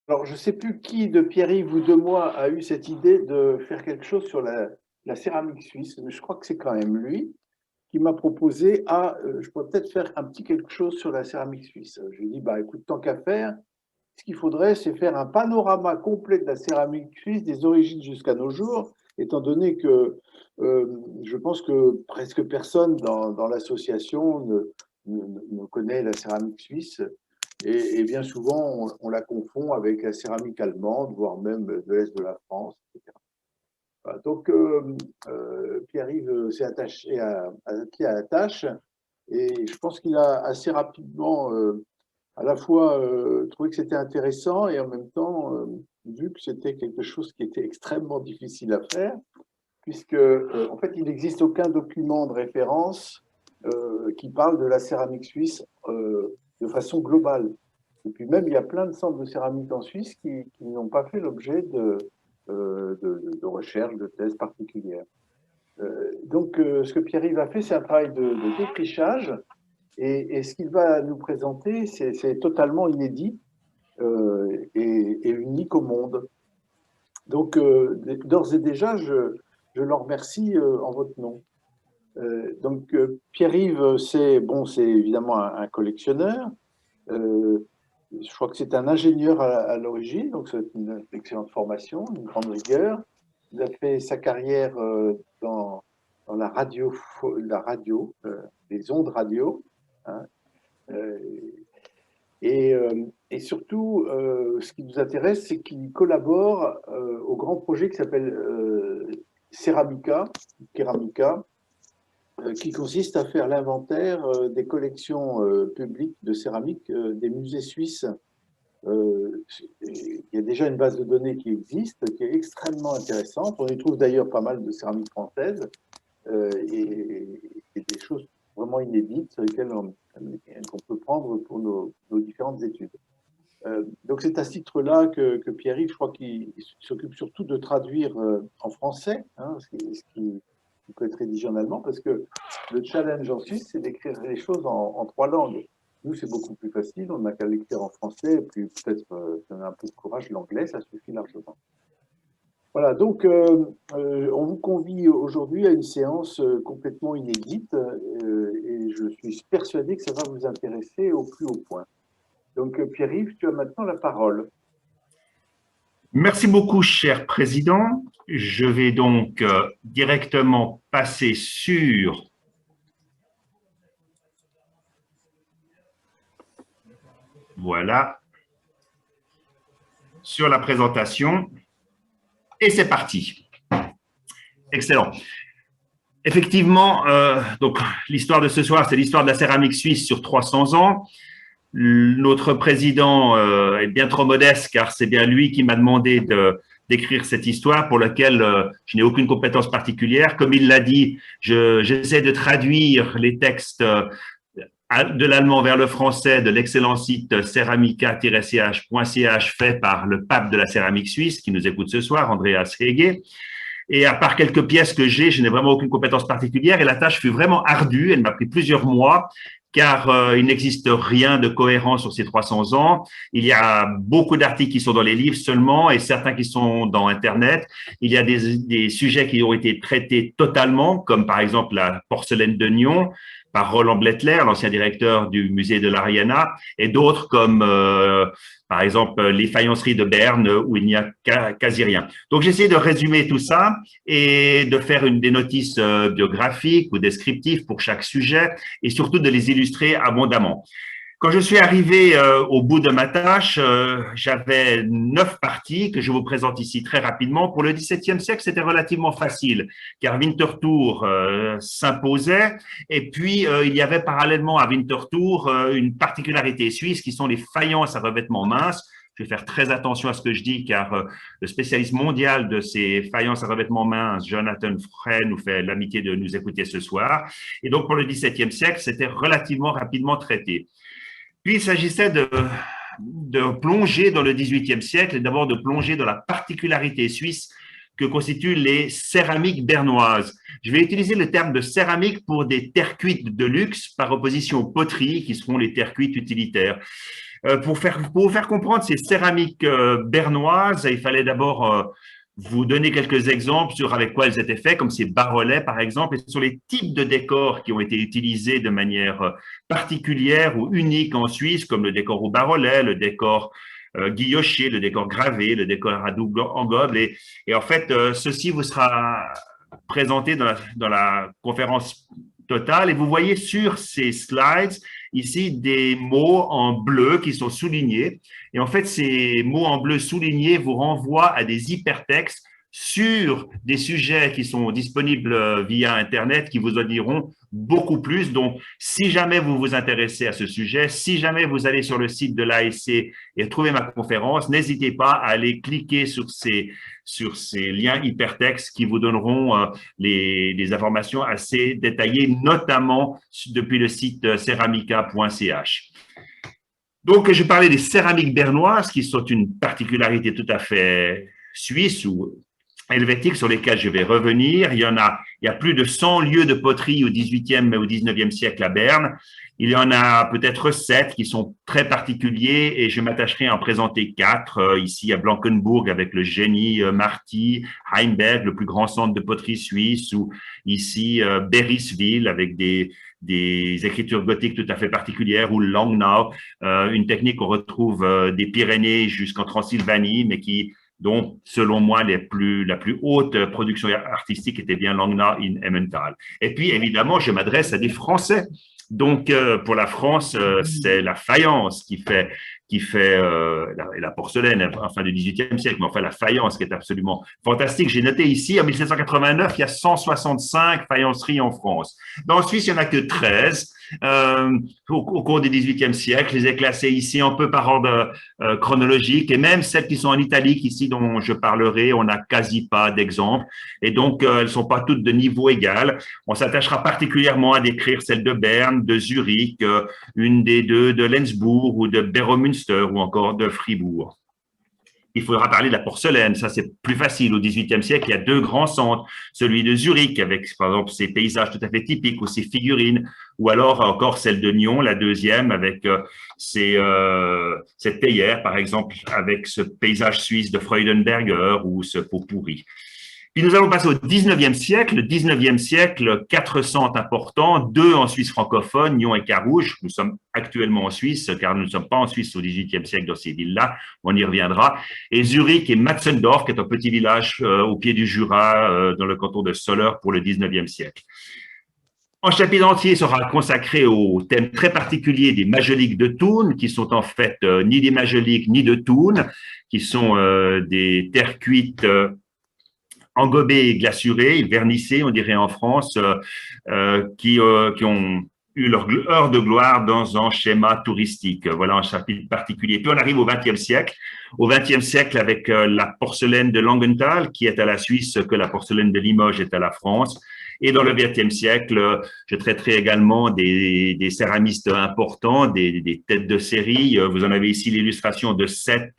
Alors, je ne sais plus qui de Pierre-Yves ou de moi a eu cette idée de faire quelque chose sur la céramique suisse, mais je crois que c'est quand même lui qui m'a proposé, je pourrais peut-être faire un petit quelque chose sur la céramique suisse. Je lui ai dit, bah, écoute, tant qu'à faire, ce qu'il faudrait, c'est faire un panorama complet de la céramique suisse, des origines jusqu'à nos jours, étant donné que je pense que presque personne dans l'association ne connaît la céramique suisse. Et bien souvent, on la confond avec la céramique allemande, voire même de l'Est de la France, etc. Voilà. Donc, Pierre-Yves s'est attaché à la tâche et je pense qu'il a assez rapidement à la fois trouvé que c'était intéressant et en même temps vu que c'était quelque chose qui était extrêmement difficile à faire, puisque en fait, il n'existe aucun document de référence qui parle de la céramique suisse de façon globale. Et puis même, il y a plein de centres de céramique en Suisse qui n'ont pas fait l'objet de recherches, de thèses particulières. Ce que Pierre-Yves a fait, c'est un travail de défrichage. Et ce qu'il va nous présenter, c'est totalement inédit et unique au monde. Donc, d'ores et déjà, je l'en remercie en votre nom. Pierre-Yves, c'est évidemment un collectionneur. Je crois que c'est un ingénieur à l'origine, donc c'est une excellente formation, une grande rigueur. Il a fait sa carrière dans les ondes radio. Hein. Euh, et surtout, ce qui nous intéresse, c'est qu'il collabore au grand projet qui s'appelle Ceramica, qui consiste à faire l'inventaire des collections publiques de céramique des musées suisses. Il y a déjà une base de données qui existe, qui est extrêmement intéressante. On y trouve d'ailleurs pas mal de céramique française et des choses vraiment inédites sur lesquelles qu'on peut prendre pour nos différentes études. Donc c'est à ce titre-là que Pierre-Yves, je crois qu'il s'occupe surtout de traduire en français, hein, ce qui peut être rédigé en allemand, parce que le challenge en Suisse, c'est d'écrire les choses en trois langues. Nous, c'est beaucoup plus facile, on n'a qu'à l'écrire en français, et puis peut-être, si on a un peu de courage, l'anglais, ça suffit largement. Voilà, donc on vous convie aujourd'hui à une séance complètement inédite, et je suis persuadé que ça va vous intéresser au plus haut point. Donc, Pierre-Yves, tu as maintenant la parole. Merci beaucoup, cher président. Je vais donc directement passer voilà, sur la présentation. Et c'est parti. Excellent. Effectivement, donc l'histoire de ce soir, c'est l'histoire de la céramique suisse sur 300 ans. Notre président est bien trop modeste car c'est bien lui qui m'a demandé d'écrire cette histoire pour laquelle je n'ai aucune compétence particulière. Comme il l'a dit, j'essaie de traduire les textes de l'allemand vers le français de l'excellent site ceramica-ch.ch fait par le pape de la céramique suisse qui nous écoute ce soir, Andreas Hege. Et à part quelques pièces que je n'ai vraiment aucune compétence particulière et la tâche fut vraiment ardue. Elle m'a pris plusieurs mois car il n'existe rien de cohérent sur ces 300 ans. Il y a beaucoup d'articles qui sont dans les livres seulement et certains qui sont dans Internet. Il y a des sujets qui ont été traités totalement, comme par exemple la porcelaine de Nyon par Roland Blettler, l'ancien directeur du musée de l'Ariana, et d'autres comme par exemple les faïenceries de Berne où il n'y a quasi rien. Donc j'ai essayé de résumer tout ça et de faire des notices biographiques ou descriptives pour chaque sujet et surtout de les illustrer abondamment. Quand je suis arrivé au bout de ma tâche, j'avais 9 parties que je vous présente ici très rapidement. Pour le XVIIe siècle, c'était relativement facile, car Winterthur s'imposait. Et puis, il y avait parallèlement à Winterthur une particularité suisse qui sont les faïences à revêtement mince. Je vais faire très attention à ce que je dis, car le spécialiste mondial de ces faïences à revêtement mince, Jonathan Frey, nous fait l'amitié de nous écouter ce soir. Et donc, pour le XVIIe siècle, c'était relativement rapidement traité. Puis il s'agissait de plonger dans le XVIIIe siècle et d'abord de plonger dans la particularité suisse que constituent les céramiques bernoises. Je vais utiliser le terme de céramique pour des terres cuites de luxe par opposition aux poteries qui seront les terres cuites utilitaires. Pour vous faire comprendre ces céramiques bernoises, il fallait d'abord vous donner quelques exemples sur avec quoi elles étaient faites, comme ces bas-relais par exemple, et sur les types de décors qui ont été utilisés de manière particulière ou unique en Suisse, comme le décor au bas-relais, le décor guilloché, le décor gravé, le décor à double engobe. Et en fait, ceci vous sera présenté dans la conférence totale. Et vous voyez sur ces slides ici des mots en bleu qui sont soulignés. Et en fait, ces mots en bleu soulignés vous renvoient à des hypertextes sur des sujets qui sont disponibles via Internet qui vous en diront beaucoup plus. Donc, si jamais vous vous intéressez à ce sujet, si jamais vous allez sur le site de l'ASC et trouvez ma conférence, n'hésitez pas à aller cliquer sur ces liens hypertextes qui vous donneront des informations assez détaillées, notamment depuis le site ceramica.ch. Donc, je parlais des céramiques bernoises qui sont une particularité tout à fait suisse ou helvétiques sur lesquels je vais revenir. Il y a plus de 100 lieux de poterie au 18e et au 19e siècle à Berne. Il y en a peut-être 7 qui sont très particuliers et je m'attacherai à en présenter 4. Ici à Blankenburg avec le génie Marty, Heimberg, le plus grand centre de poterie suisse, ou ici Beriswil avec des écritures gothiques tout à fait particulières, ou Langnau, une technique qu'on retrouve des Pyrénées jusqu'en Transylvanie, mais dont, selon moi, la plus haute production artistique était bien Langnau in Emmental. Et puis, évidemment, je m'adresse à des Français. Donc, pour la France, c'est la faïence qui fait la porcelaine, enfin du XVIIIe siècle, mais enfin la faïence qui est absolument fantastique. J'ai noté ici, en 1789, il y a 165 faïenceries en France. En Suisse, il n'y en a que 13. Au cours du XVIIIe siècle, je les ai classées ici un peu par ordre chronologique, et même celles qui sont en italique ici dont je parlerai, on n'a quasi pas d'exemples, et donc elles ne sont pas toutes de niveau égal. On s'attachera particulièrement à décrire celle de Berne, de Zurich, une des deux de Lenzbourg ou de Beromünster ou encore de Fribourg. Il faudra parler de la porcelaine, ça c'est plus facile. Au XVIIIe siècle, il y a 2 grands centres, celui de Zurich avec par exemple ses paysages tout à fait typiques ou ses figurines, ou alors encore celle de Nyon, la deuxième avec cette théière par exemple avec ce paysage suisse de Freudenberger ou ce pot pourri. Puis nous allons passer au 19e siècle. Le 19e siècle, 4 centres importants, 2 en Suisse francophone, Nyon et Carouge. Nous sommes actuellement en Suisse, car nous ne sommes pas en Suisse au 18e siècle dans ces villes-là. On y reviendra. Et Zurich et Matzendorf, qui est un petit village au pied du Jura, dans le canton de Soleure pour le 19e siècle. Un chapitre entier sera consacré au thème très particulier des majoliques de Thun, qui sont en fait ni des majoliques ni de Thun, qui sont des terres cuites engobés et glacurés, vernissés, on dirait en France, qui ont eu leur heure de gloire dans un schéma touristique. Voilà un chapitre particulier. Puis on arrive au XXe siècle. Au XXe siècle, avec la porcelaine de Langenthal, qui est à la Suisse, que la porcelaine de Limoges est à la France. Et dans le XXe siècle, je traiterai également des céramistes importants, des têtes de série. Vous en avez ici l'illustration de 7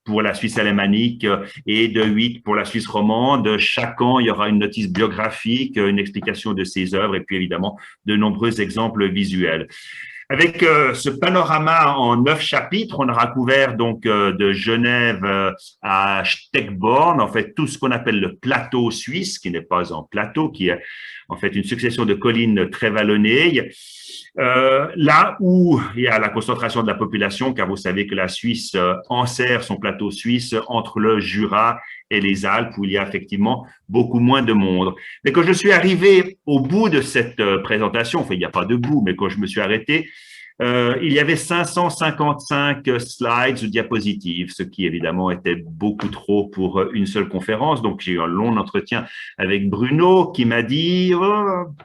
pour la Suisse alémanique et de 8 pour la Suisse romande. Chaque an, il y aura une notice biographique, une explication de ses œuvres et puis évidemment de nombreux exemples visuels. Avec ce panorama en 9 chapitres, on aura couvert donc de Genève à Steckborn, en fait tout ce qu'on appelle le plateau suisse, qui n'est pas un plateau, qui est en fait une succession de collines très vallonnées. Là où il y a la concentration de la population, car vous savez que la Suisse enserre son plateau suisse entre le Jura et les Alpes, où il y a effectivement beaucoup moins de monde. Mais quand je suis arrivé au bout de cette présentation, enfin il n'y a pas de bout, mais quand je me suis arrêté, il y avait 555 slides ou diapositives, ce qui évidemment était beaucoup trop pour une seule conférence. Donc j'ai eu un long entretien avec Bruno qui m'a dit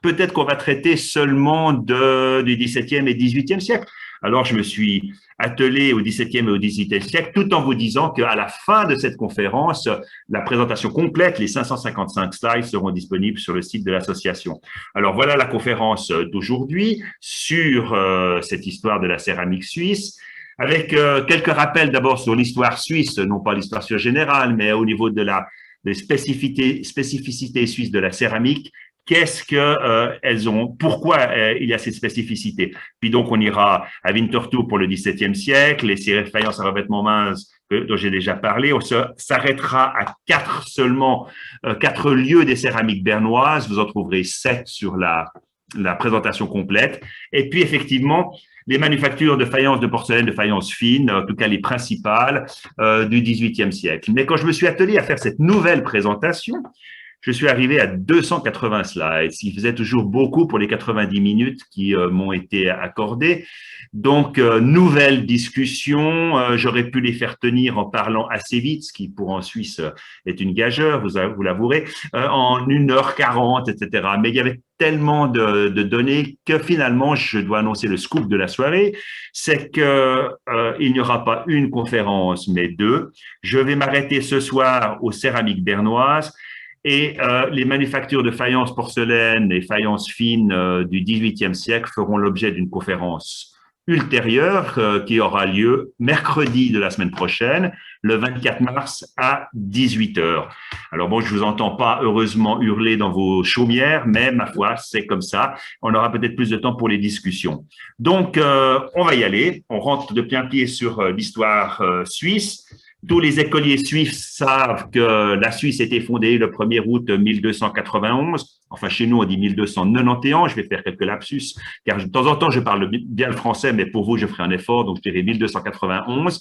peut-être qu'on va traiter seulement du XVIIe et XVIIIe siècle. Alors je me suis attelé au XVIIe et au XVIIIe siècle, tout en vous disant qu'à la fin de cette conférence, la présentation complète, les 555 slides seront disponibles sur le site de l'association. Alors voilà la conférence d'aujourd'hui sur cette histoire de la céramique suisse, avec quelques rappels d'abord sur l'histoire suisse, non pas l'histoire générale, mais au niveau des spécificités suisses de la céramique. qu'est-ce que elles ont, pourquoi il y a cette spécificité. Puis donc, on ira à Winterthur pour le XVIIe siècle, les séries de faïence à revêtement mince dont j'ai déjà parlé. On s'arrêtera à 4 seulement, 4 lieux des céramiques bernoises. Vous en trouverez 7 sur la présentation complète. Et puis, effectivement, les manufactures de faïence, de porcelaine, de faïence fine, en tout cas les principales du XVIIIe siècle. Mais quand je me suis attelé à faire cette nouvelle présentation, je suis arrivé à 280 slides. Il faisait toujours beaucoup pour les 90 minutes qui m'ont été accordées. Donc, nouvelle discussion. J'aurais pu les faire tenir en parlant assez vite, ce qui pour en Suisse est une gageure, vous l'avouerez, en 1h40, etc. Mais il y avait tellement de données que finalement, je dois annoncer le scoop de la soirée, c'est que il n'y aura pas une conférence, mais 2. Je vais m'arrêter ce soir aux céramiques bernoises. Et les manufactures de faïence porcelaine et faïence fine du XVIIIe siècle feront l'objet d'une conférence ultérieure qui aura lieu mercredi de la semaine prochaine, le 24 mars à 18h. Alors bon, je vous entends pas heureusement hurler dans vos chaumières, mais ma foi, c'est comme ça. On aura peut-être plus de temps pour les discussions. Donc, on va y aller. On rentre de plein pied sur l'histoire suisse. Tous les écoliers suisses savent que la Suisse a été fondée le 1er août 1291. Enfin, chez nous, on dit 1291. Je vais faire quelques lapsus, car de temps en temps, je parle bien le français, mais pour vous, je ferai un effort, donc je dirais 1291.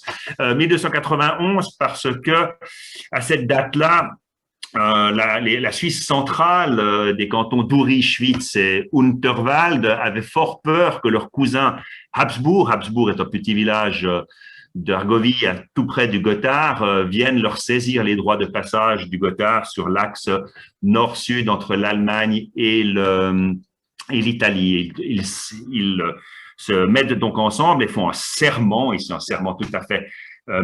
1291 parce que à cette date-là, la Suisse centrale des cantons d'Uri, Schwyz et Unterwald avaient fort peur que leur cousin Habsbourg est un petit village d'Argovie, tout près du Gothard, viennent leur saisir les droits de passage du Gothard sur l'axe nord-sud entre l'Allemagne et l'Italie. Ils se mettent donc ensemble et font un serment, ici un serment tout à fait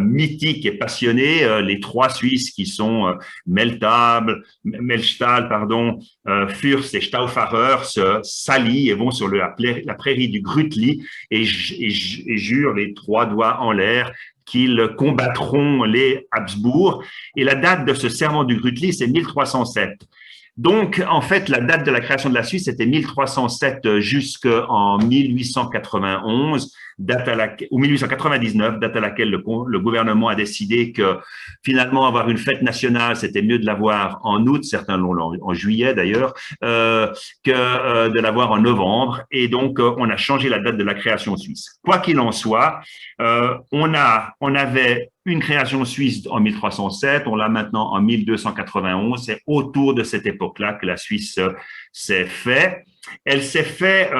mythique et passionné, les 3 Suisses qui sont Melchtal, Fürst et Stauffacher s'allient et vont sur la prairie du Grütli et jurent les 3 doigts en l'air qu'ils combattront les Habsbourg. Et la date de ce serment du Grütli, c'est 1307. Donc, en fait, la date de la création de la Suisse, c'était 1307 jusqu'en 1891, ou 1899, date à laquelle le gouvernement a décidé que finalement avoir une fête nationale, c'était mieux de l'avoir en août, certains l'ont en juillet d'ailleurs, que de l'avoir en novembre. Et donc, on a changé la date de la création suisse. Quoi qu'il en soit, on avait une création suisse en 1307, on l'a maintenant en 1291. C'est autour de cette époque-là que la Suisse s'est faite. Elle s'est faite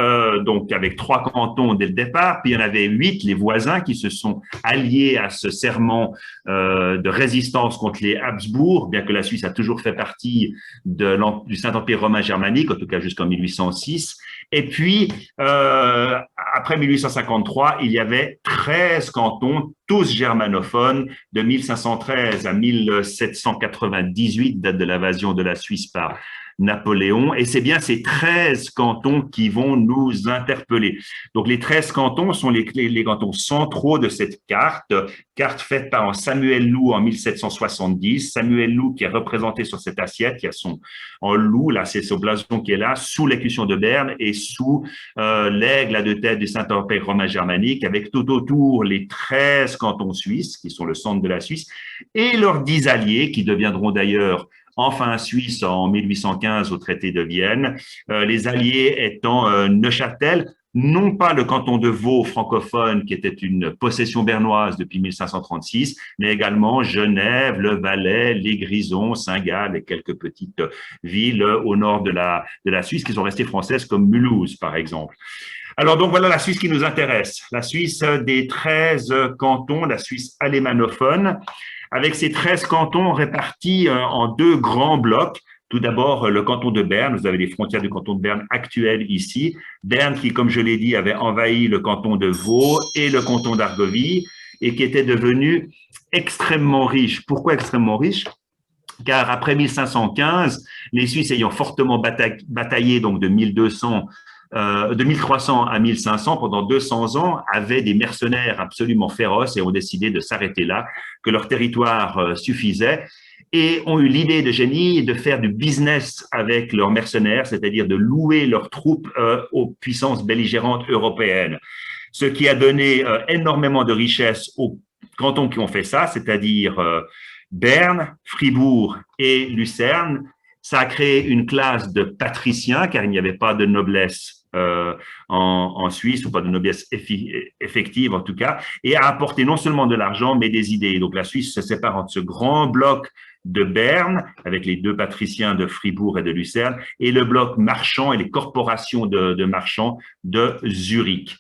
donc avec 3 cantons dès le départ, puis il y en avait 8, les voisins, qui se sont alliés à ce serment de résistance contre les Habsbourg, bien que la Suisse a toujours fait partie du Saint-Empire romain germanique, en tout cas jusqu'en 1806. Et puis, après 1853, il y avait 13 cantons, tous germanophones, de 1513 à 1798, date de l'invasion de la Suisse par Napoléon, et c'est bien ces 13 cantons qui vont nous interpeller. Donc, les 13 cantons sont les cantons centraux de cette carte faite par Samuel Loup en 1770. Samuel Loup qui est représenté sur cette assiette, qui a en loup, là, c'est ce blason qui est là, sous l'écution de Berne et sous l'aigle à 2 têtes du Saint-Empire romain germanique, avec tout autour les 13 cantons suisses, qui sont le centre de la Suisse, et leurs 10 alliés, qui deviendront d'ailleurs enfin suisse en 1815 au traité de Vienne, les alliés étant Neuchâtel, non pas le canton de Vaud francophone qui était une possession bernoise depuis 1536, mais également Genève, le Valais, les Grisons, Saint-Gall et quelques petites villes au nord de la Suisse qui sont restées françaises comme Mulhouse par exemple. Alors donc voilà la Suisse qui nous intéresse, la Suisse des 13 cantons, la Suisse alémanophone, avec ces 13 cantons répartis en 2 grands blocs. Tout d'abord, le canton de Berne, vous avez les frontières du canton de Berne actuel ici. Berne qui, comme je l'ai dit, avait envahi le canton de Vaud et le canton d'Argovie et qui était devenu extrêmement riche. Pourquoi extrêmement riche ? Car après 1515, les Suisses ayant fortement bataillé donc de 1200 de 1300 à 1500, pendant 200 ans, avaient des mercenaires absolument féroces et ont décidé de s'arrêter là, que leur territoire suffisait. et ont eu l'idée de génie de faire du business avec leurs mercenaires, c'est-à-dire de louer leurs troupes aux puissances belligérantes européennes, ce qui a donné énormément de richesses aux cantons qui ont fait ça, c'est-à-dire Berne, Fribourg et Lucerne. Ça a créé une classe de patriciens, car il n'y avait pas de noblesse en Suisse, ou pas de noblesse effective en tout cas, et a apporté non seulement de l'argent, mais des idées. Donc la Suisse se sépare entre ce grand bloc de Berne, avec les deux patriciens de Fribourg et de Lucerne, et le bloc marchand et les corporations de marchands de Zurich.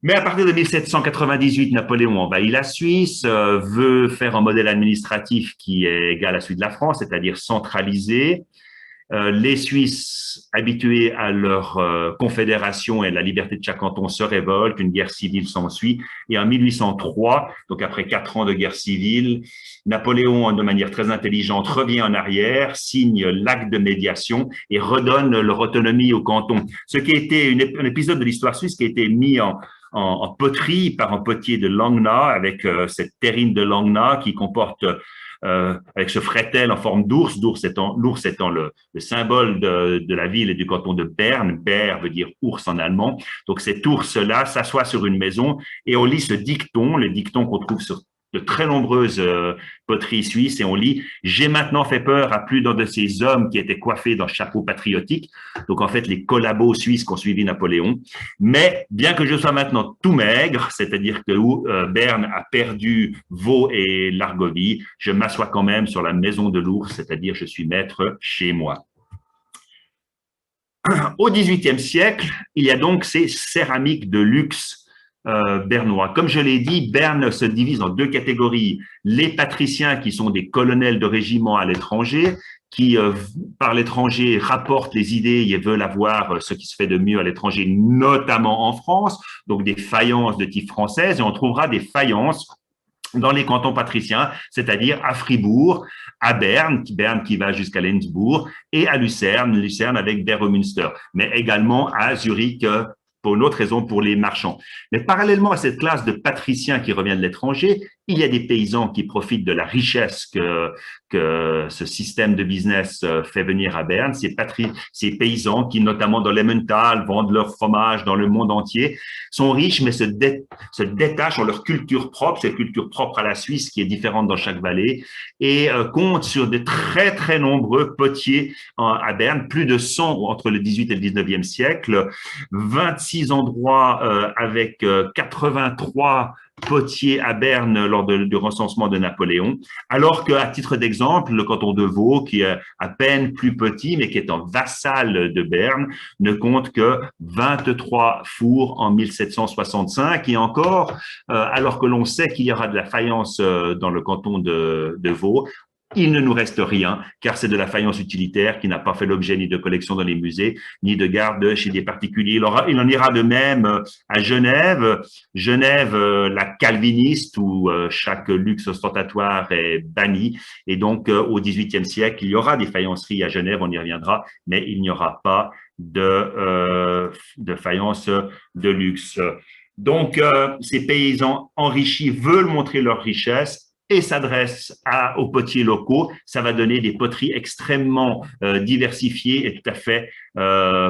Mais à partir de 1798, Napoléon envahit la Suisse, veut faire un modèle administratif qui est égal à celui de la France, c'est-à-dire centralisé. Les Suisses, habitués à leur confédération et à la liberté de chaque canton, se révoltent, une guerre civile s'ensuit, et en 1803, donc après 4 ans de guerre civile, Napoléon, de manière très intelligente, revient en arrière, signe l'acte de médiation et redonne leur autonomie au canton. Ce qui a été un épisode de l'histoire suisse qui a été mis en poterie par un potier de Langnau, avec cette terrine de Langnau qui comporte avec ce fretel en forme d'ours, l'ours étant le symbole de la ville et du canton de Berne. Bern veut dire ours en allemand. Donc cet ours-là s'assoit sur une maison et on lit ce dicton, le dicton qu'on trouve sur de très nombreuses poteries suisses, et on lit « J'ai maintenant fait peur à plus d'un de ces hommes qui étaient coiffés d'un chapeau patriotique », donc en fait les collabos suisses qui ont suivi Napoléon. Mais bien que je sois maintenant tout maigre, c'est-à-dire que Berne a perdu Vaud et l'Argovie, je m'assois quand même sur la maison de l'ours, c'est-à-dire je suis maître chez moi. Au XVIIIe siècle, il y a donc ces céramiques de luxe bernois. Comme je l'ai dit, Berne se divise en 2 catégories. Les patriciens qui sont des colonels de régiment à l'étranger, qui par l'étranger rapportent les idées et veulent avoir ce qui se fait de mieux à l'étranger, notamment en France, donc des faïences de type française, et on trouvera des faïences dans les cantons patriciens, c'est-à-dire à Fribourg, à Berne qui va jusqu'à Lenzbourg, et à Lucerne avec Beromünster, mais également à Zurich, pour une autre raison, pour les marchands. Mais parallèlement à cette classe de patriciens qui revient de l'étranger, il y a des paysans qui profitent de la richesse que ce système de business fait venir à Berne. Ces paysans qui, notamment dans l'Emmental, vendent leur fromage dans le monde entier, sont riches, mais se détachent en leur culture propre, cette culture propre à la Suisse qui est différente dans chaque vallée, et comptent sur de très, très nombreux potiers à Berne, plus de 100 entre le 18 et le 19e siècle, 26 endroits avec 83 potiers à Berne lors du recensement de Napoléon, alors qu'à titre d'exemple, le canton de Vaud, qui est à peine plus petit, mais qui est un vassal de Berne, ne compte que 23 fours en 1765, et encore, alors que l'on sait qu'il y aura de la faïence dans le canton de Vaud, il ne nous reste rien, car c'est de la faïence utilitaire qui n'a pas fait l'objet ni de collection dans les musées, ni de garde chez des particuliers. Il en ira de même à Genève. Genève, la calviniste, où chaque luxe ostentatoire est banni. Et donc, au XVIIIe siècle, il y aura des faïenceries à Genève, on y reviendra, mais il n'y aura pas de faïence de luxe. Donc, ces paysans enrichis veulent montrer leur richesse et s'adresse aux potiers locaux. Ça va donner des poteries extrêmement diversifiées et tout à fait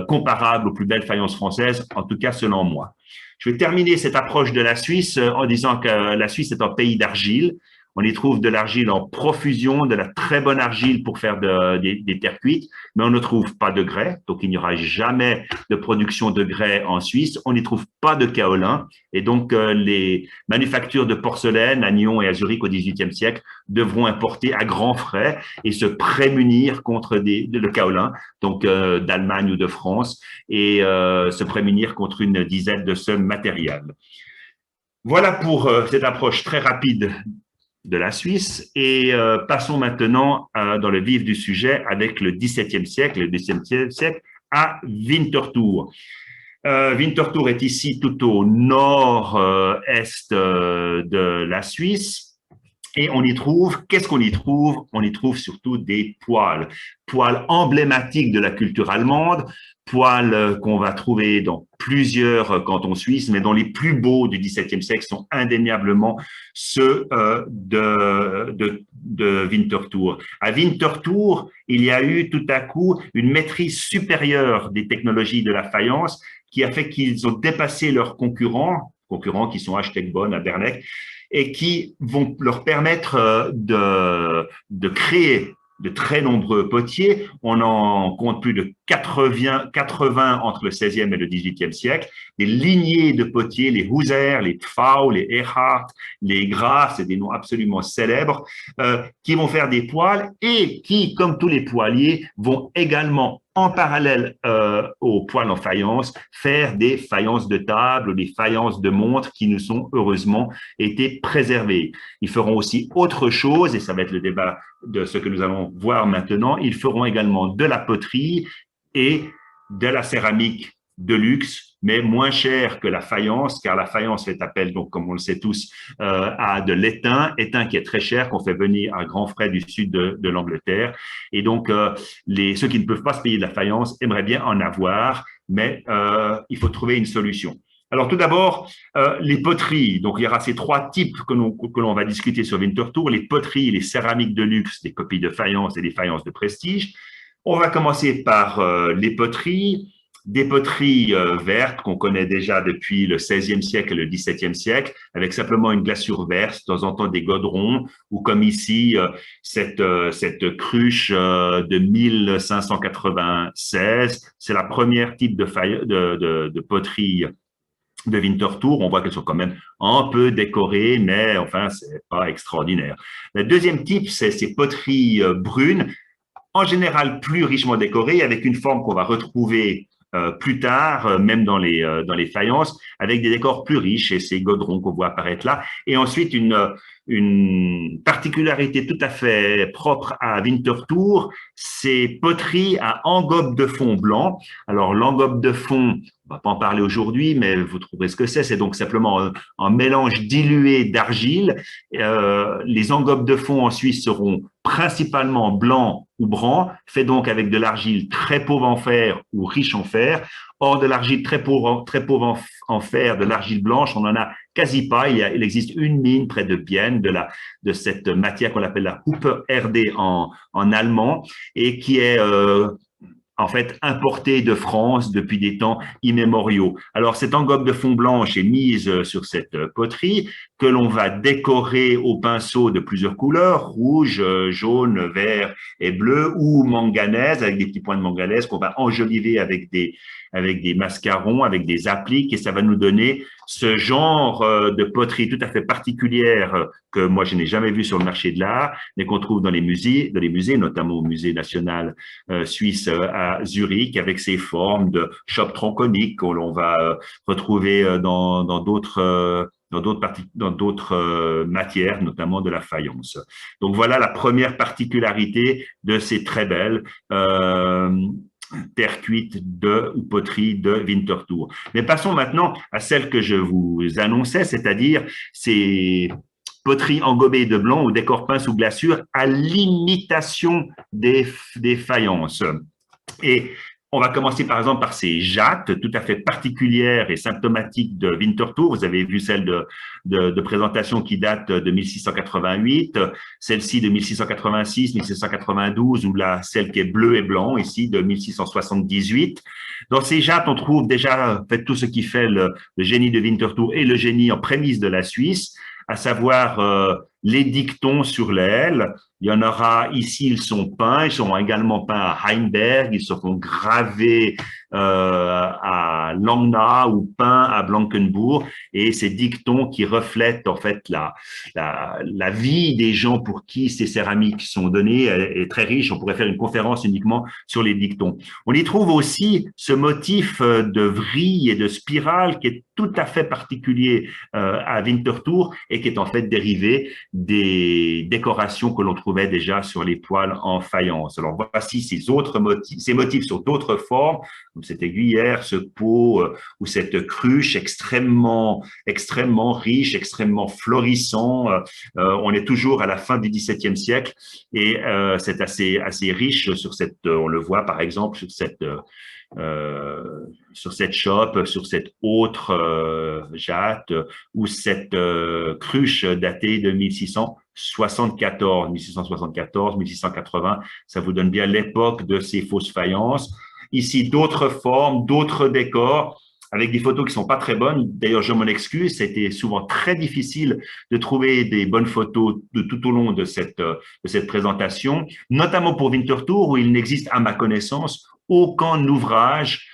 comparables aux plus belles faïences françaises, en tout cas selon moi. Je vais terminer cette approche de la Suisse en disant que la Suisse est un pays d'argile. On y trouve de l'argile en profusion, de la très bonne argile pour faire des terres cuites, mais on ne trouve pas de grès, donc il n'y aura jamais de production de grès en Suisse. On n'y trouve pas de kaolin, et donc les manufactures de porcelaine à Nyon et à Zurich au XVIIIe siècle devront importer à grands frais et se prémunir contre le kaolin, donc d'Allemagne ou de France, et se prémunir contre une dizaine de ce matériel. Voilà pour cette approche très rapide de la Suisse, et passons maintenant dans le vif du sujet avec le XVIIe siècle, à Winterthur. Winterthur est ici tout au nord-est de la Suisse, Et on y trouve, qu'est-ce qu'on y trouve? On y trouve surtout des poêles. Poêles emblématiques de la culture allemande, poêles qu'on va trouver dans plusieurs cantons suisses, mais dont les plus beaux du XVIIe siècle sont indéniablement ceux de Winterthur. À Winterthur, il y a eu tout à coup une maîtrise supérieure des technologies de la faïence qui a fait qu'ils ont dépassé leurs concurrents qui sont Hachette-Bonn à Bernec, et qui vont leur permettre de créer de très nombreux potiers. On en compte plus de 80 entre le 16e et le 18e siècle. Des lignées de potiers, les Huser, les Pfau, les Erhardt, les Graf, c'est des noms absolument célèbres, qui vont faire des poêles et qui, comme tous les poêliers, vont également en parallèle aux poêles en faïence, faire des faïences de table ou des faïences de montre qui nous sont heureusement été préservées. Ils feront aussi autre chose, et ça va être le débat de ce que nous allons voir maintenant. Ils feront également de la poterie et de la céramique de luxe, mais moins cher que la faïence, car la faïence fait appel, donc comme on le sait tous, à de l'étain qui est très cher, qu'on fait venir à grands frais du sud de l'Angleterre. Et donc, ceux qui ne peuvent pas se payer de la faïence aimeraient bien en avoir, mais il faut trouver une solution. Alors, tout d'abord, les poteries. Donc, il y aura ces trois types que l'on va discuter sur Winterthur, les poteries, les céramiques de luxe, des copies de faïence et des faïences de prestige. On va commencer par les poteries. Des poteries vertes qu'on connaît déjà depuis le XVIe siècle et le XVIIe siècle, avec simplement une glaçure verte, de temps en temps des godrons, ou comme ici, cette cruche de 1596. C'est la première type de poterie de Winterthur. On voit qu'elles sont quand même un peu décorées, mais enfin, c'est pas extraordinaire. Le deuxième type, c'est ces poteries brunes, en général plus richement décorées, avec une forme qu'on va retrouver plus tard, même dans les faïences, avec des décors plus riches et ces godrons qu'on voit apparaître là. Et ensuite, une particularité tout à fait propre à Winterthur, ces poteries à engobe de fond blanc. Alors, l'engobe de fond, on va pas en parler aujourd'hui, mais vous trouverez ce que c'est. C'est donc simplement un mélange dilué d'argile. Les engobes de fond en Suisse seront principalement blancs ou bruns, fait donc avec de l'argile très pauvre en fer ou riche en fer. Or, de l'argile très pauvre en fer, de l'argile blanche, on en a quasi pas. Il existe une mine près de Bienne de cette matière qu'on appelle la Huppe Erde en allemand et qui est en fait importée de France depuis des temps immémoriaux. Alors, cette engobe de fond blanche est mise sur cette poterie que l'on va décorer au pinceau de plusieurs couleurs, rouge, jaune, vert et bleu, ou manganèse, avec des petits points de manganèse qu'on va enjoliver avec des mascarons, avec des appliques, et ça va nous donner ce genre de poterie tout à fait particulière que moi je n'ai jamais vu sur le marché de l'art, mais qu'on trouve dans les musées, notamment au musée national suisse à Zurich, avec ces formes de chope tronconique que l'on va retrouver dans d'autres matières, notamment de la faïence. Donc voilà la première particularité de ces très belles terre cuite ou poterie de Winterthur. Mais passons maintenant à celle que je vous annonçais, c'est-à-dire ces poteries engobées de blanc ou décors peints sous glaçure à l'imitation des faïences. Et on va commencer par exemple par ces jattes tout à fait particulières et symptomatiques de Winterthur. Vous avez vu celle de présentation qui date de 1688, celle-ci de 1686, 1692, ou celle qui est bleue et blanc ici de 1678. Dans ces jattes, on trouve déjà fait tout ce qui fait le génie de Winterthur et le génie en prémisse de la Suisse, à savoir les dictons sur l'aile. Il y en aura ici, ils sont peints, ils seront également peints à Heimberg, ils seront gravés à Langnau ou peints à Blankenburg, et ces dictons qui reflètent en fait la vie des gens pour qui ces céramiques sont données est très riche. On pourrait faire une conférence uniquement sur les dictons. On y trouve aussi ce motif de vrille et de spirale qui est tout à fait particulier à Winterthur et qui est en fait dérivé des décorations que l'on trouvait déjà sur les poêles en faïence. Alors voici ces motifs sur d'autres formes, comme cette aiguillère, ce pot ou cette cruche extrêmement riche, extrêmement florissant. On est toujours à la fin du XVIIe siècle et c'est assez riche sur on le voit par exemple sur cette chope, sur cette autre jatte ou cette cruche datée de 1674, 1680, ça vous donne bien l'époque de ces fausses faïences. Ici, d'autres formes, d'autres décors, avec des photos qui sont pas très bonnes. D'ailleurs, je m'en excuse, c'était souvent très difficile de trouver des bonnes photos de tout au long de cette présentation, notamment pour Winterthur, où il n'existe, à ma connaissance, aucun ouvrage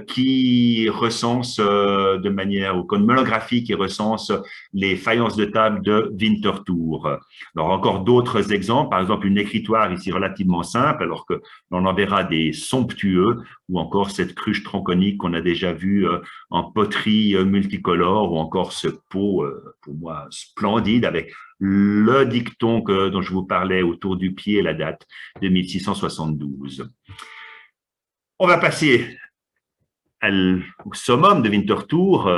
qui recense de manière, ou comme monographie qui recense les faïences de table de Winterthur. Alors encore d'autres exemples, par exemple une écritoire ici relativement simple, alors que l'on en verra des somptueux, ou encore cette cruche tronconique qu'on a déjà vue en poterie multicolore, ou encore ce pot, pour moi, splendide, avec le dicton dont je vous parlais autour du pied et la date de 1672. On va passer au summum de Winterthur,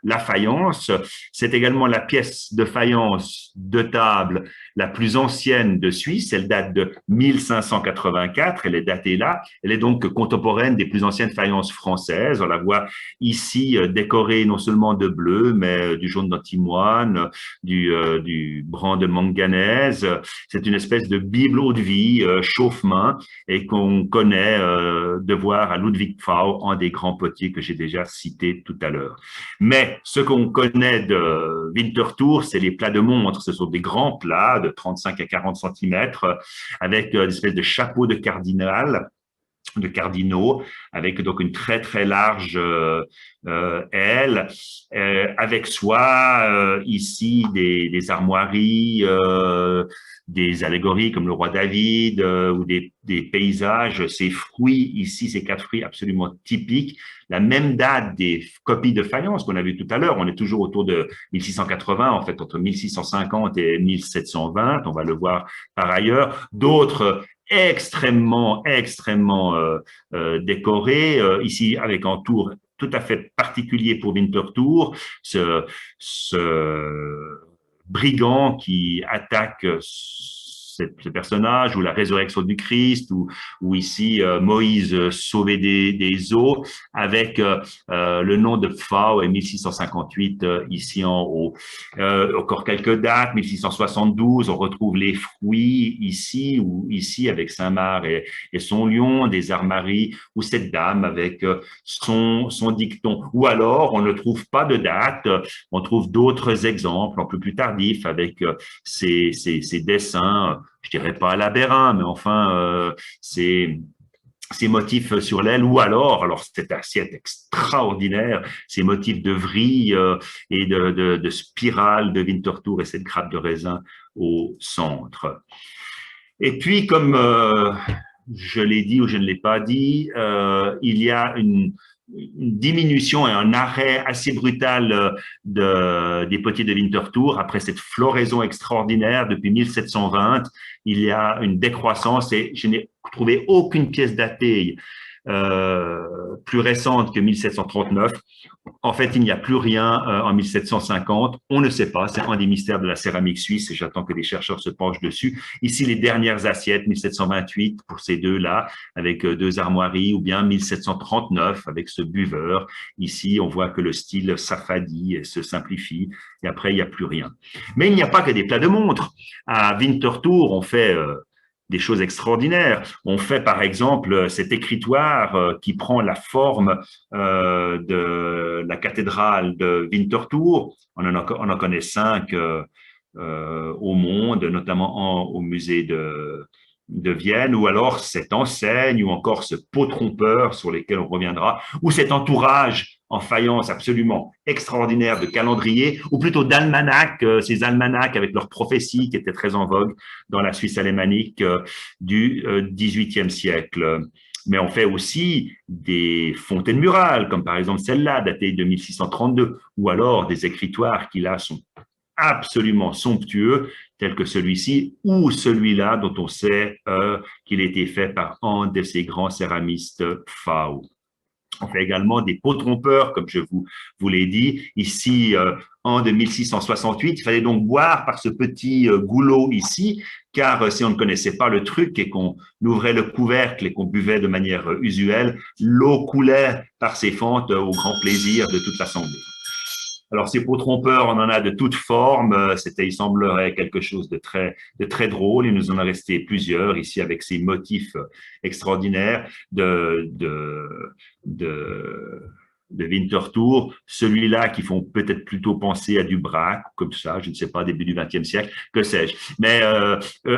la faïence. C'est également la pièce de faïence de table la plus ancienne de Suisse. Elle date de 1584. Elle est datée là. Elle est donc contemporaine des plus anciennes faïences françaises. On la voit ici décorée non seulement de bleu, mais du jaune d'antimoine, du brun de manganèse. C'est une espèce de bible eau de vie, chauffe-main, et qu'on connaît de voir à Ludwig Pfau, un des grands potiers que j'ai déjà cité tout à l'heure. Mais ce qu'on connaît de Winterthur, c'est les plats de montre. Ce sont des grands plats de 35 à 40 cm avec des espèces de chapeaux de cardinaux, avec donc une très large aile, avec soi ici des armoiries, des allégories comme le roi David ou des paysages, ces fruits ici, ces 4 fruits absolument typiques. La même date des copies de faïence qu'on a vu tout à l'heure, on est toujours autour de 1680, en fait entre 1650 et 1720, on va le voir par ailleurs. D'autres extrêmement décorés, ici avec un tour tout à fait particulier pour Winterthur, ce brigand qui attaque ce personnage, ou la résurrection du Christ, ou ici Moïse sauvé des eaux, avec le nom de Pfau et 1658 ici en haut. Encore quelques dates, 1672, on retrouve les fruits ici, ou ici avec Saint-Marc et son lion, des armoiries, ou cette dame avec son dicton. Ou alors, on ne trouve pas de date, on trouve d'autres exemples un peu plus tardifs avec ces dessins, je dirais pas à la Bérin, mais enfin, ces motifs sur l'aile, ou alors cette assiette extraordinaire, ces motifs de vrille et de spirale de Winterthur et cette grappe de raisin au centre. Et puis, comme je l'ai dit ou je ne l'ai pas dit, il y a une diminution et un arrêt assez brutal des potiers de Winterthur après cette floraison extraordinaire depuis 1720. Il y a une décroissance et je n'ai trouvé aucune pièce datée plus récente que 1739. En fait, il n'y a plus rien en 1750. On ne sait pas. C'est un des mystères de la céramique suisse et j'attends que des chercheurs se penchent dessus. Ici, les dernières assiettes, 1728 pour ces deux-là, avec 2 armoiries, ou bien 1739 avec ce buveur. Ici, on voit que le style s'affadit et se simplifie. Et après, il n'y a plus rien. Mais il n'y a pas que des plats de montre. À Winterthur, on fait des choses extraordinaires. On fait par exemple cet écritoire qui prend la forme de la cathédrale de Winterthur. On en connaît 5 au monde, notamment au musée de Vienne, ou alors cette enseigne, ou encore ce pot trompeur sur lesquels on reviendra, ou cet entourage en faïence absolument extraordinaire de calendrier, ou plutôt d'almanach, ces almanachs avec leurs prophéties qui étaient très en vogue dans la Suisse alémanique du XVIIIe siècle. Mais on fait aussi des fontaines murales, comme par exemple celle-là, datée de 1632, ou alors des écritoires qui là sont absolument somptueux, tel que celui-ci ou celui-là dont on sait qu'il a été fait par un de ces grands céramistes Fao. On fait également des pots trompeurs, comme je vous l'ai dit. Ici, en de 1668, il fallait donc boire par ce petit goulot ici, car si on ne connaissait pas le truc et qu'on ouvrait le couvercle et qu'on buvait de manière usuelle, l'eau coulait par ses fentes au grand plaisir de toute l'assemblée. Alors, ces pots trompeurs, on en a de toutes formes. C'était, il semblerait, quelque chose de très drôle. Il nous en a resté plusieurs ici avec ces motifs extraordinaires de Winterthur. Celui-là qui font peut-être plutôt penser à du Braque, comme ça, je ne sais pas, début du XXe siècle, que sais-je. Mais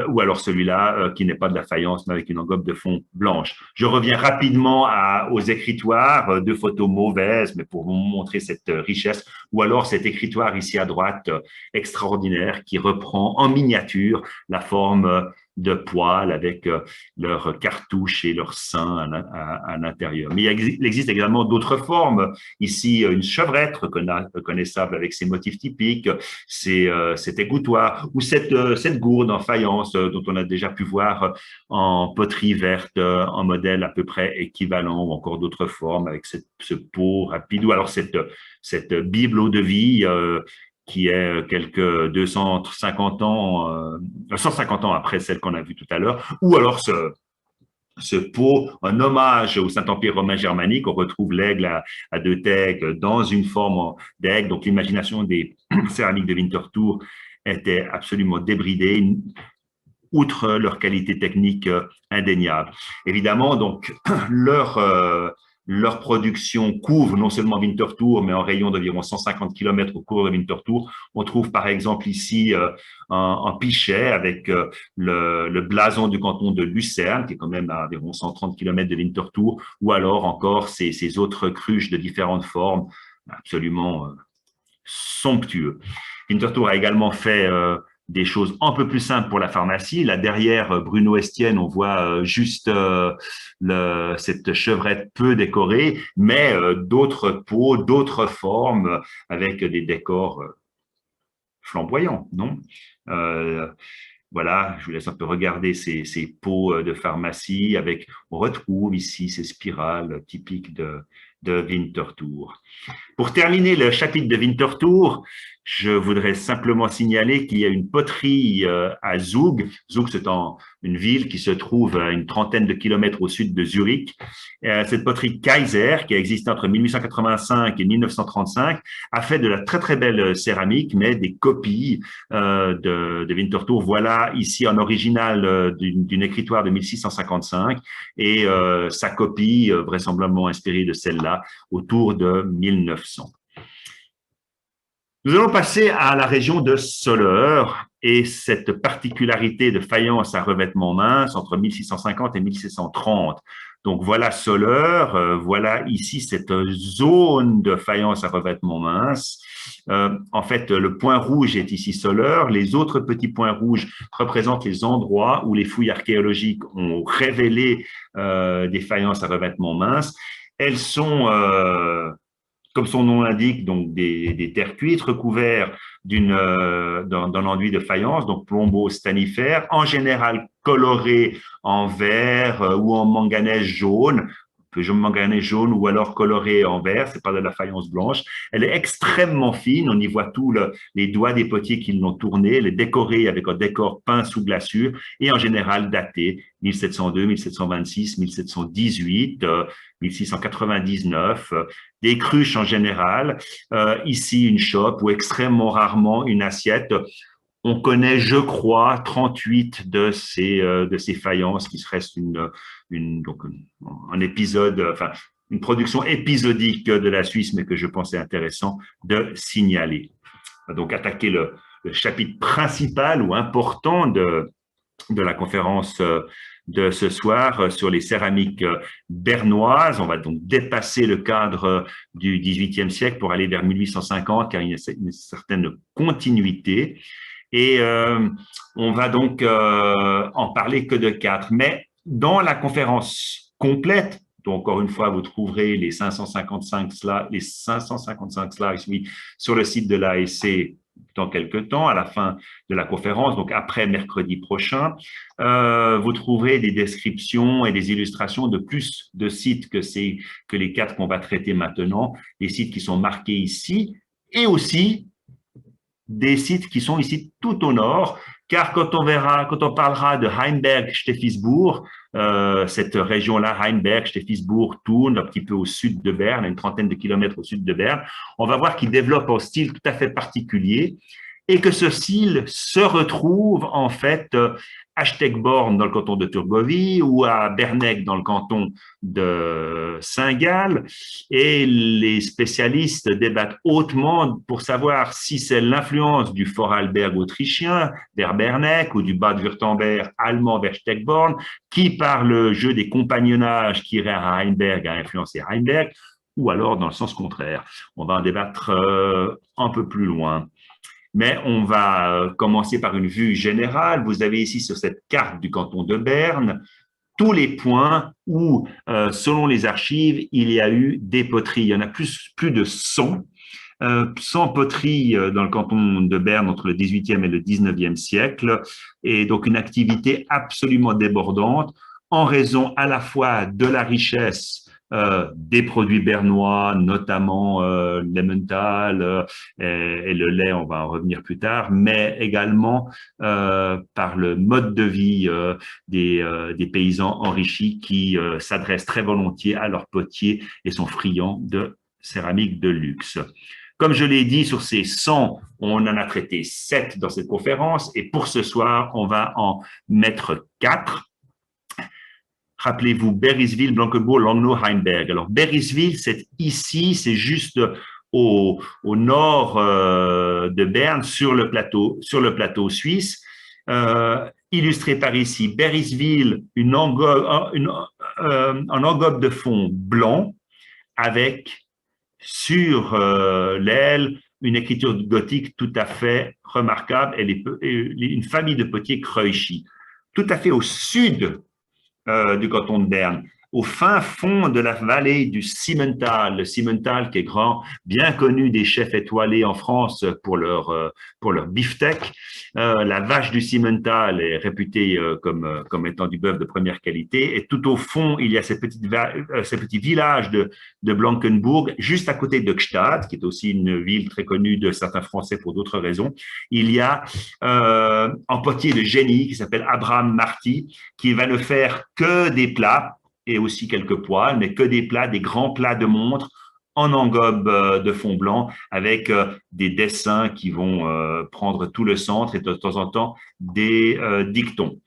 ou alors celui-là qui n'est pas de la faïence, mais avec une enveloppe de fond blanche. Je reviens rapidement aux écritoires, deux photos mauvaises, mais pour vous montrer cette richesse, ou alors cet écritoire ici à droite extraordinaire qui reprend en miniature la forme de poils avec leurs cartouches et leurs seins à l'intérieur. Mais il existe également d'autres formes. Ici, une chevrette reconnaissable avec ses motifs typiques, cet égouttoir ou cette gourde en faïence dont on a déjà pu voir en poterie verte, en modèle à peu près équivalent, ou encore d'autres formes avec ce pot rapide, ou alors cette Bible eau de vie qui est quelques 250 ans, 150 ans après celle qu'on a vue tout à l'heure, ou alors ce pot, un hommage au Saint-Empire romain germanique. On retrouve l'aigle à deux têtes dans une forme d'aigle. Donc, l'imagination des céramiques de Winterthur était absolument débridée, outre leur qualité technique indéniable. Évidemment, donc, leur production couvre non seulement Winterthur, mais en rayon d'environ 150 km au cours de Winterthur. On trouve par exemple ici un pichet avec le blason du canton de Lucerne, qui est quand même à environ 130 km de Winterthur, ou alors encore ces autres cruches de différentes formes, absolument somptueux. Winterthur a également fait des choses un peu plus simples pour la pharmacie. Là, derrière Bruno Estienne, on voit juste cette chevrette peu décorée, mais d'autres pots, d'autres formes, avec des décors flamboyants, non voilà, je vous laisse un peu regarder ces pots de pharmacie avec, on retrouve ici ces spirales typiques de Winterthur. Pour terminer le chapitre de Winterthur, je voudrais simplement signaler qu'il y a une poterie à Zug. Zug, c'est une ville qui se trouve à une trentaine de kilomètres au sud de Zurich. Cette poterie Kaiser, qui a existé entre 1885 et 1935, a fait de la très très belle céramique, mais des copies de Winterthur. Voilà ici en original d'une écritoire de 1655 et sa copie vraisemblablement inspirée de celle-là autour de 1900. Nous allons passer à la région de Soleure et cette particularité de faïence à revêtement mince entre 1650 et 1630. Donc voilà Soleure, voilà ici cette zone de faïence à revêtement mince. En fait, le point rouge est ici Soleure. Les autres petits points rouges représentent les endroits où les fouilles archéologiques ont révélé des faïences à revêtement mince. Elles sont comme son nom l'indique, donc des terres cuites recouvertes d'un enduit de faïence, donc plombo-stanifère, en général coloré en vert ou en manganèse jaune, manganèse jaune ou alors coloré en vert, c'est pas de la faïence blanche. Elle est extrêmement fine, on y voit tous les doigts des potiers qui l'ont tournée, elle est décorée avec un décor peint sous glaçure et en général daté 1702, 1726, 1718, 1699, des cruches en général, ici une chope ou extrêmement rarement une assiette. On connaît, je crois, 38 de ces faïences qui serait donc un épisode, enfin, une production épisodique de la Suisse, mais que je pensais intéressant de signaler. Donc, attaquer le chapitre principal ou important de la conférence de ce soir sur les céramiques bernoises. On va donc dépasser le cadre du XVIIIe siècle pour aller vers 1850, car il y a une certaine continuité. Et on va donc en parler que de 4. Mais dans la conférence complète, donc encore une fois, vous trouverez les 555 slides, oui, sur le site de l'ASC dans quelques temps, à la fin de la conférence, donc après mercredi prochain. Vous trouverez des descriptions et des illustrations de plus de sites que les 4 qu'on va traiter maintenant, des sites qui sont marqués ici, et aussi des sites qui sont ici tout au nord, car quand on parlera de Heimberg-Steffisburg, cette région-là, Heimberg, Steffisburg, Thun, un petit peu au sud de Berne, une trentaine de kilomètres au sud de Berne, on va voir qu'il développe un style tout à fait particulier et que ce style se retrouve en fait à Steckborn dans le canton de Thurgovie ou à Bernegg dans le canton de Saint-Gall. Et les spécialistes débattent hautement pour savoir si c'est l'influence du Vorarlberg autrichien vers Bernegg ou du Bade-Württemberg allemand vers Steckborn qui, par le jeu des compagnonnages qui irait à Heimberg, a influencé Heimberg, ou alors dans le sens contraire. On va en débattre un peu plus loin. Mais on va commencer par une vue générale. Vous avez ici sur cette carte du canton de Berne tous les points où, selon les archives, il y a eu des poteries. Il y en a plus de 100. 100 poteries dans le canton de Berne entre le 18e et le 19e siècle, et donc une activité absolument débordante en raison à la fois de la richesse des produits bernois, notamment l'Emmental et le lait, on va en revenir plus tard, mais également par le mode de vie des paysans enrichis qui s'adressent très volontiers à leurs potiers et sont friands de céramique de luxe. Comme je l'ai dit, sur ces 100, on en a traité 7 dans cette conférence et pour ce soir, on va en mettre 4. Rappelez-vous, Beriswil, Blankenburg, Langnau, Heimberg. Alors, Beriswil, c'est ici, c'est juste au nord de Berne, sur le plateau suisse. Illustré par ici, Beriswil, un engobe de fond blanc avec sur l'aile une écriture gothique tout à fait remarquable, une famille de potiers Kreuchi. Tout à fait au sud du canton de Berne, au fin fond de la vallée du Simmental. Le Simmental qui est grand, bien connu des chefs étoilés en France pour leur beefsteak. La vache du Simmental est réputée comme étant du bœuf de première qualité. Et tout au fond, il y a ces petits villages de Blankenburg, juste à côté de Gstaad, qui est aussi une ville très connue de certains Français pour d'autres raisons. Il y a un potier de génie qui s'appelle Abraham Marty, qui va ne faire que des plats, et aussi quelques poêles, mais que des plats, des grands plats de montre en engobe de fond blanc avec des dessins qui vont prendre tout le centre et de temps en temps des dictons.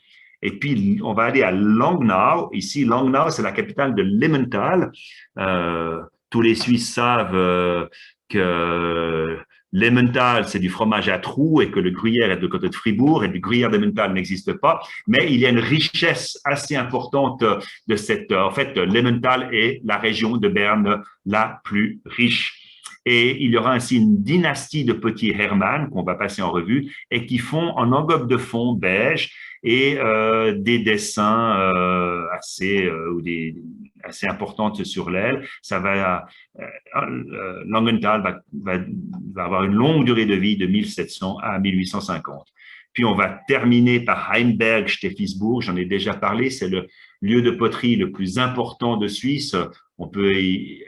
Et puis, on va aller à Langnau. Ici, Langnau, c'est la capitale de l'Emmental. Tous les Suisses savent que l'Emmental, c'est du fromage à trous et que le gruyère est de côté de Fribourg et du gruyère d'Emmental n'existe pas. Mais il y a une richesse assez importante de cette… En fait, l'Emmental est la région de Berne la plus riche. Et il y aura ainsi une dynastie de petits Hermann qu'on va passer en revue et qui font en engobe de fond beige et des dessins assez importantes sur l'aile. Ça va Langenthal va avoir une longue durée de vie de 1700 à 1850. Puis on va terminer par Heimberg-Steffisburg, j'en ai déjà parlé, c'est le lieu de poterie le plus important de Suisse. On peut,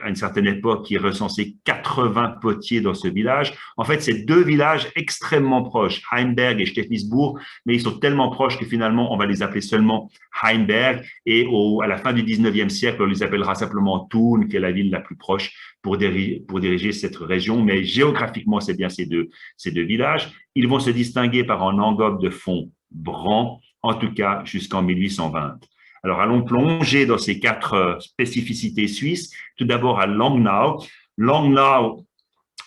à une certaine époque, y recenser 80 potiers dans ce village. En fait, c'est deux villages extrêmement proches, Heimberg et Steffisburg, mais ils sont tellement proches que finalement, on va les appeler seulement Heimberg. Et à la fin du 19e siècle, on les appellera simplement Thun, qui est la ville la plus proche pour diriger cette région. Mais géographiquement, c'est bien ces deux villages. Ils vont se distinguer par un engobe de fond brun, en tout cas jusqu'en 1820. Alors, allons plonger dans ces 4 spécificités suisses. Tout d'abord à Langnau. Langnau,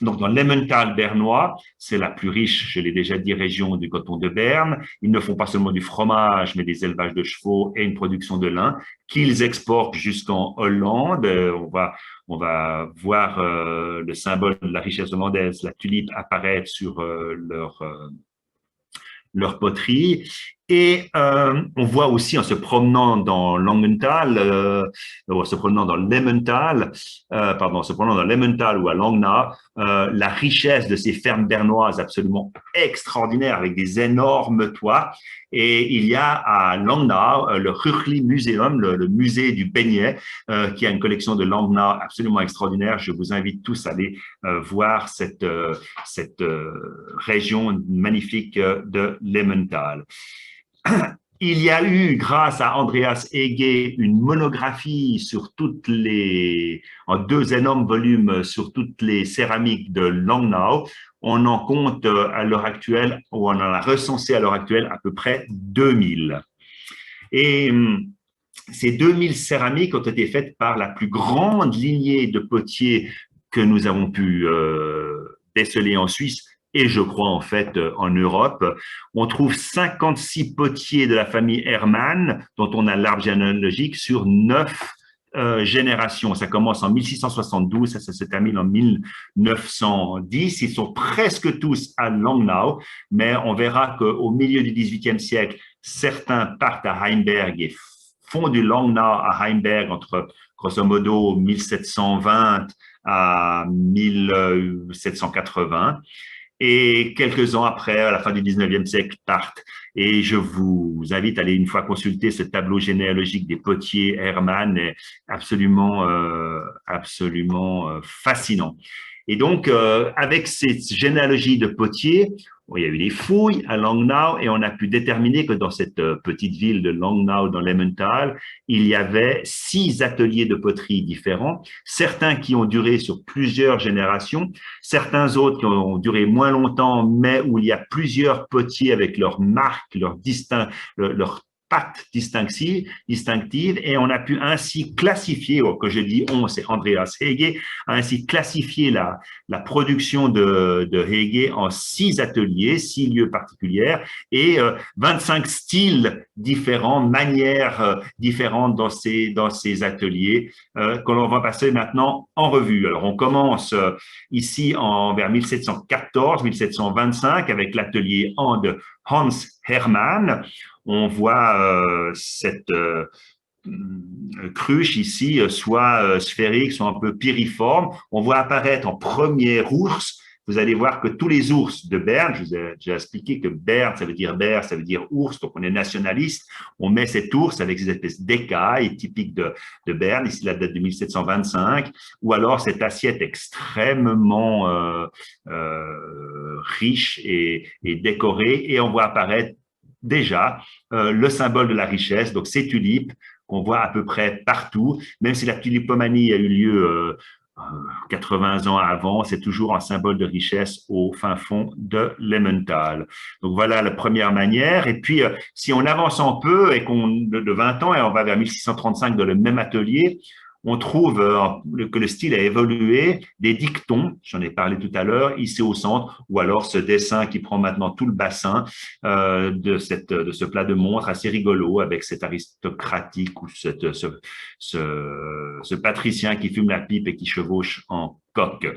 donc dans l'Emmental bernois, c'est la plus riche, je l'ai déjà dit, région du canton de Berne. Ils ne font pas seulement du fromage, mais des élevages de chevaux et une production de lin qu'ils exportent jusqu'en Hollande. On va voir le symbole de la richesse hollandaise, la tulipe, apparaître sur leur poterie. Et on voit aussi en se promenant dans Langenthal, en se promenant dans Lemmental, pardon, en se promenant dans Lemmental ou à Langnau, la richesse de ces fermes bernoises absolument extraordinaires avec des énormes toits. Et il y a à Langnau le Rüchli Museum, le musée du beignet, qui a une collection de Langnau absolument extraordinaire. Je vous invite tous à aller voir cette région magnifique de Lemmental. Il y a eu, grâce à Andreas Hege, une monographie en 2 énormes volumes sur toutes les céramiques de Langnau. On en compte à l'heure actuelle, ou on en a recensé à l'heure actuelle à peu près 2000. Et ces 2000 céramiques ont été faites par la plus grande lignée de potiers que nous avons pu déceler en Suisse, et je crois en fait en Europe. On trouve 56 potiers de la famille Hermann, dont on a l'arbre généalogique, sur 9 générations. Ça commence en 1672, ça se termine en 1910. Ils sont presque tous à Langnau, mais on verra qu'au milieu du XVIIIe siècle, certains partent à Heimberg et font du Langnau à Heimberg entre, grosso modo, 1720 à 1780. Et quelques ans après, à la fin du 19e siècle, partent. Et je vous invite à aller une fois consulter ce tableau généalogique des potiers Hermann, absolument, absolument fascinant. Et donc, avec cette généalogie de potiers, il y a eu des fouilles à Langnau et on a pu déterminer que dans cette petite ville de Langnau, dans l'Emmental, il y avait 6 ateliers de poterie différents, certains qui ont duré sur plusieurs générations, certains autres qui ont duré moins longtemps, mais où il y a plusieurs potiers avec leur marque, leur pattes distinctives, et on a pu ainsi classifier, que je dis on, c'est Andreas Hege, a ainsi classifié la production de Hege en 6 ateliers, 6 lieux particuliers, et 25 styles différents, manières différentes dans ces ateliers, que l'on va passer maintenant en revue. Alors, on commence ici vers 1714, 1725, avec l'atelier de Hans Hermann. On voit cette cruche ici, soit sphérique, soit un peu piriforme. On voit apparaître en premier ours. Vous allez voir que tous les ours de Berne, je vous ai déjà expliqué que Berne, ça veut dire Berne, ça veut dire ours, donc on est nationaliste. On met cet ours avec ces espèces d'écailles typiques de Berne, ici la date de 1725, ou alors cette assiette extrêmement riche et décorée, et on voit apparaître déjà le symbole de la richesse, donc ces tulipes qu'on voit à peu près partout, même si la tulipomanie a eu lieu 80 ans avant, c'est toujours un symbole de richesse au fin fond de l'Emmental. Donc voilà la première manière. Et puis, si on avance un peu et qu'on de 20 ans et on va vers 1635 dans le même atelier, on trouve que le style a évolué, des dictons, j'en ai parlé tout à l'heure, ici au centre, ou alors ce dessin qui prend maintenant tout le bassin de ce plat de montre assez rigolo avec cet aristocratique ou ce patricien qui fume la pipe et qui chevauche en coq.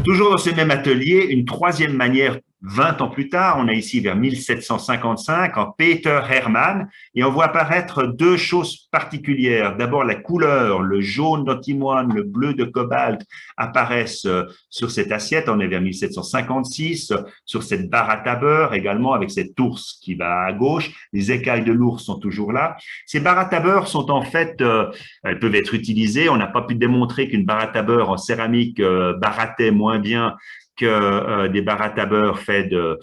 Toujours dans ce même atelier, une troisième manière, 20 ans plus tard, on est ici vers 1755, en Peter Hermann, et on voit apparaître 2 choses particulières. D'abord, la couleur, le jaune d'antimoine, le bleu de cobalt apparaissent sur cette assiette, on est vers 1756, sur cette barre à tabeur également, avec cet ours qui va à gauche, les écailles de l'ours sont toujours là. Ces barres à tabeur sont en fait, elles peuvent être utilisées, on n'a pas pu démontrer qu'une barre à tabeur en céramique barattait moins bien que des barres à tabeur faits de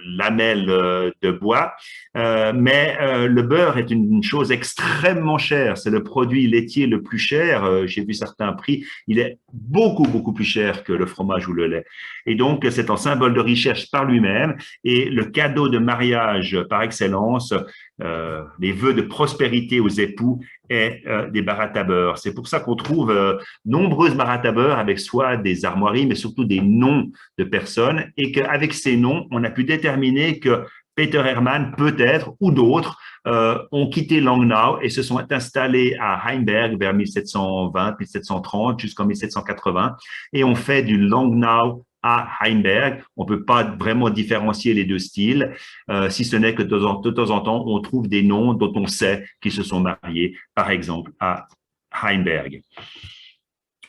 lamelles de bois, mais le beurre est une chose extrêmement chère. C'est le produit laitier le plus cher. J'ai vu certains prix. Il est beaucoup, beaucoup plus cher que le fromage ou le lait. Et donc, c'est un symbole de richesse par lui-même. Et le cadeau de mariage par excellence, les vœux de prospérité aux époux, est des barres à tabeur. C'est pour ça qu'on trouve nombreuses barres à tabeur avec soit des armoiries, mais surtout des noms de personnes, et qu'avec ces noms, on a pu déterminer que Peter Hermann, peut-être, ou d'autres, ont quitté Langnau et se sont installés à Heimberg vers 1720, 1730 jusqu'en 1780 et ont fait du Langnau à Heimberg. On ne peut pas vraiment différencier les deux styles, si ce n'est que de temps en temps, on trouve des noms dont on sait qu'ils se sont mariés, par exemple à Heimberg.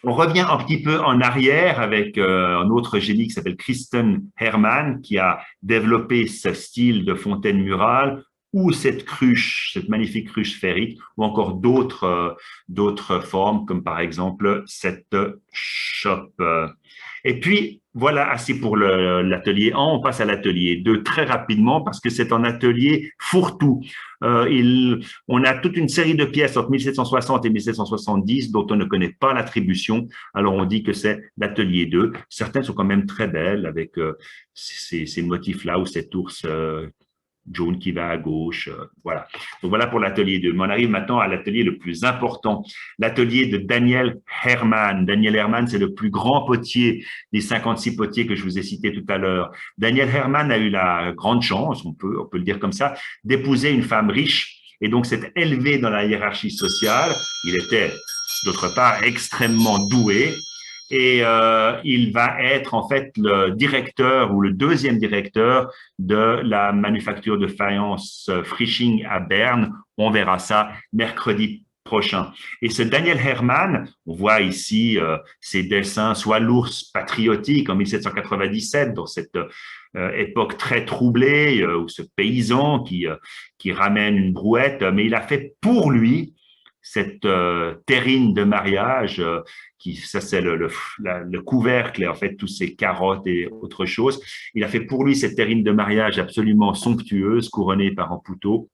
On revient un petit peu en arrière avec un autre génie qui s'appelle Kristen Hermann, qui a développé ce style de fontaine murale ou cette cruche, cette magnifique cruche sphérique, ou encore d'autres formes, comme par exemple cette chope. Et puis, voilà assez pour l'atelier 1. On passe à l'atelier 2 très rapidement parce que c'est un atelier fourre-tout. On a toute une série de pièces entre 1760 et 1770 dont on ne connaît pas l'attribution. Alors, on dit que c'est l'atelier 2. Certaines sont quand même très belles avec ces motifs-là ou cet ours jaune qui va à gauche. Voilà. Donc, voilà pour l'atelier 2. Mais on arrive maintenant à l'atelier le plus important, l'atelier de Daniel Hermann. Daniel Hermann, c'est le plus grand potier des 56 potiers que je vous ai cités tout à l'heure. Daniel Hermann a eu la grande chance, on peut le dire comme ça, d'épouser une femme riche et donc s'est élevé dans la hiérarchie sociale. Il était, d'autre part, extrêmement doué. Et il va être en fait le directeur ou le deuxième directeur de la manufacture de faïence Frisching à Berne. On verra ça mercredi prochain. Et ce Daniel Hermann, on voit ici ses dessins, soit l'ours patriotique en 1797, dans cette époque très troublée, ou ce paysan qui ramène une brouette, mais il a fait pour lui cette terrine de mariage, ça c'est le couvercle et en fait tous ces carottes et autre chose. Il a fait pour lui cette terrine de mariage absolument somptueuse, couronnée par un pouteau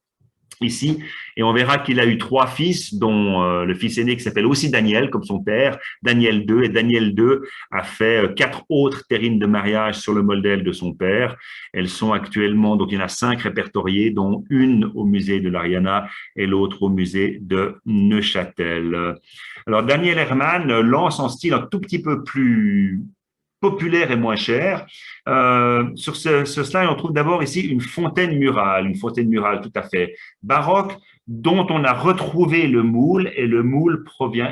ici, et on verra qu'il a eu 3 fils, dont le fils aîné qui s'appelle aussi Daniel, comme son père, Daniel II, et Daniel II a fait 4 autres terrines de mariage sur le modèle de son père. Elles sont actuellement, donc il y en a 5 répertoriées, dont une au musée de l'Ariana et l'autre au musée de Neuchâtel. Alors Daniel Hermann lance un style un tout petit peu plus populaire et moins cher. Sur ce slide, on trouve d'abord ici une fontaine murale tout à fait baroque, dont on a retrouvé le moule, et le moule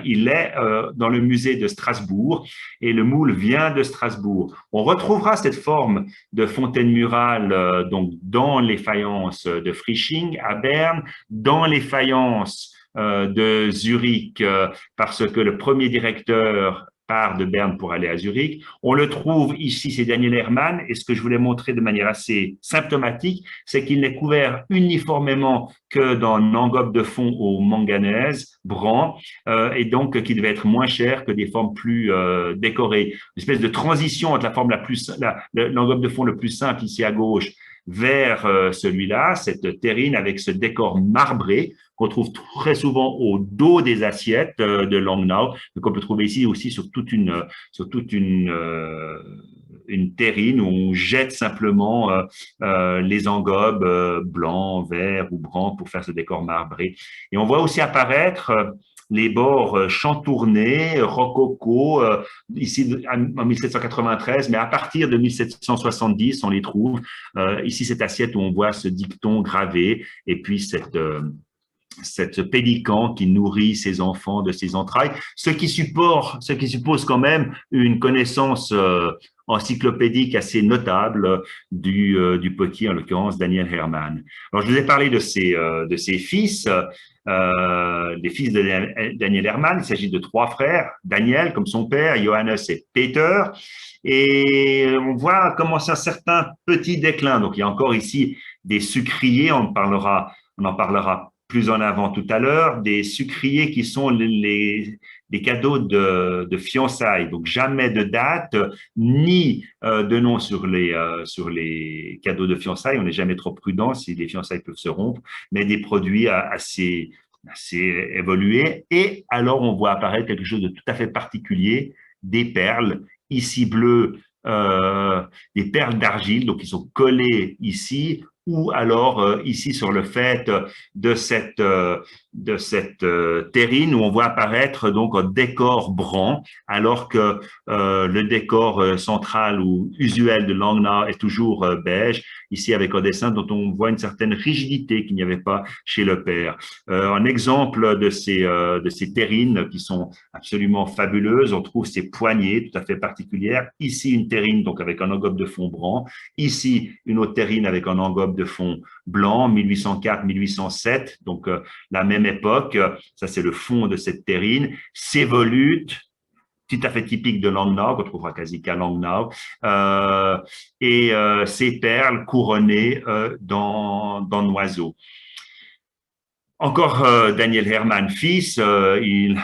il est dans le musée de Strasbourg, et le moule vient de Strasbourg. On retrouvera cette forme de fontaine murale donc dans les faïences de Frisching à Berne, dans les faïences de Zurich, parce que le premier directeur part de Berne pour aller à Zurich. On le trouve ici, c'est Daniel Hermann, et ce que je voulais montrer de manière assez symptomatique, c'est qu'il n'est couvert uniformément que dans une engobe de fond au manganèse, blanc, et donc qui devait être moins cher que des formes plus décorées. Une espèce de transition entre la forme l'engobe de fond le plus simple ici à gauche vers celui-là, cette terrine avec ce décor marbré qu'on trouve très souvent au dos des assiettes de Langnau, qu'on peut trouver ici aussi sur toute une terrine où on jette simplement les engobes blancs, verts ou bruns pour faire ce décor marbré. Et on voit aussi apparaître les bords chantournés, rococo, ici en 1793, mais à partir de 1770, on les trouve. Ici, cette assiette où on voit ce dicton gravé, et puis ce pélican qui nourrit ses enfants de ses entrailles, ce qui suppose quand même une connaissance encyclopédique assez notable du potier, en l'occurrence Daniel Hermann. Alors, je vous ai parlé de ses fils, les fils de Daniel Hermann. Il s'agit de 3 frères, Daniel comme son père, Johannes et Peter, et on voit commencer un certain petit déclin. Donc, il y a encore ici des sucriers, on en parlera plus en avant tout à l'heure, des sucriers qui sont des cadeaux de fiançailles, donc jamais de date, ni de nom sur les cadeaux de fiançailles, on n'est jamais trop prudent si les fiançailles peuvent se rompre, mais des produits assez évolués. Et alors, on voit apparaître quelque chose de tout à fait particulier, des perles, ici bleues, des perles d'argile, donc qui sont collées ici, ou alors ici sur le fait de cette terrine où on voit apparaître donc un décor brun, alors que le décor central ou usuel de Langnau est toujours beige. ici avec un dessin dont on voit une certaine rigidité qu'il n'y avait pas chez le père. Un exemple de ces terrines qui sont absolument fabuleuses, on trouve ces poignées tout à fait particulières. Ici, une terrine donc avec un engobe de fond brun. Ici, une autre terrine avec un engobe de fond blanc, 1804-1807, donc la même époque. Ça, c'est le fond de cette terrine. Ces volutes, tout à fait typique de Langnau, qu'on trouvera quasi qu'à Langnau, et ces perles couronnées d'un oiseau. Encore Daniel Hermann, fils, il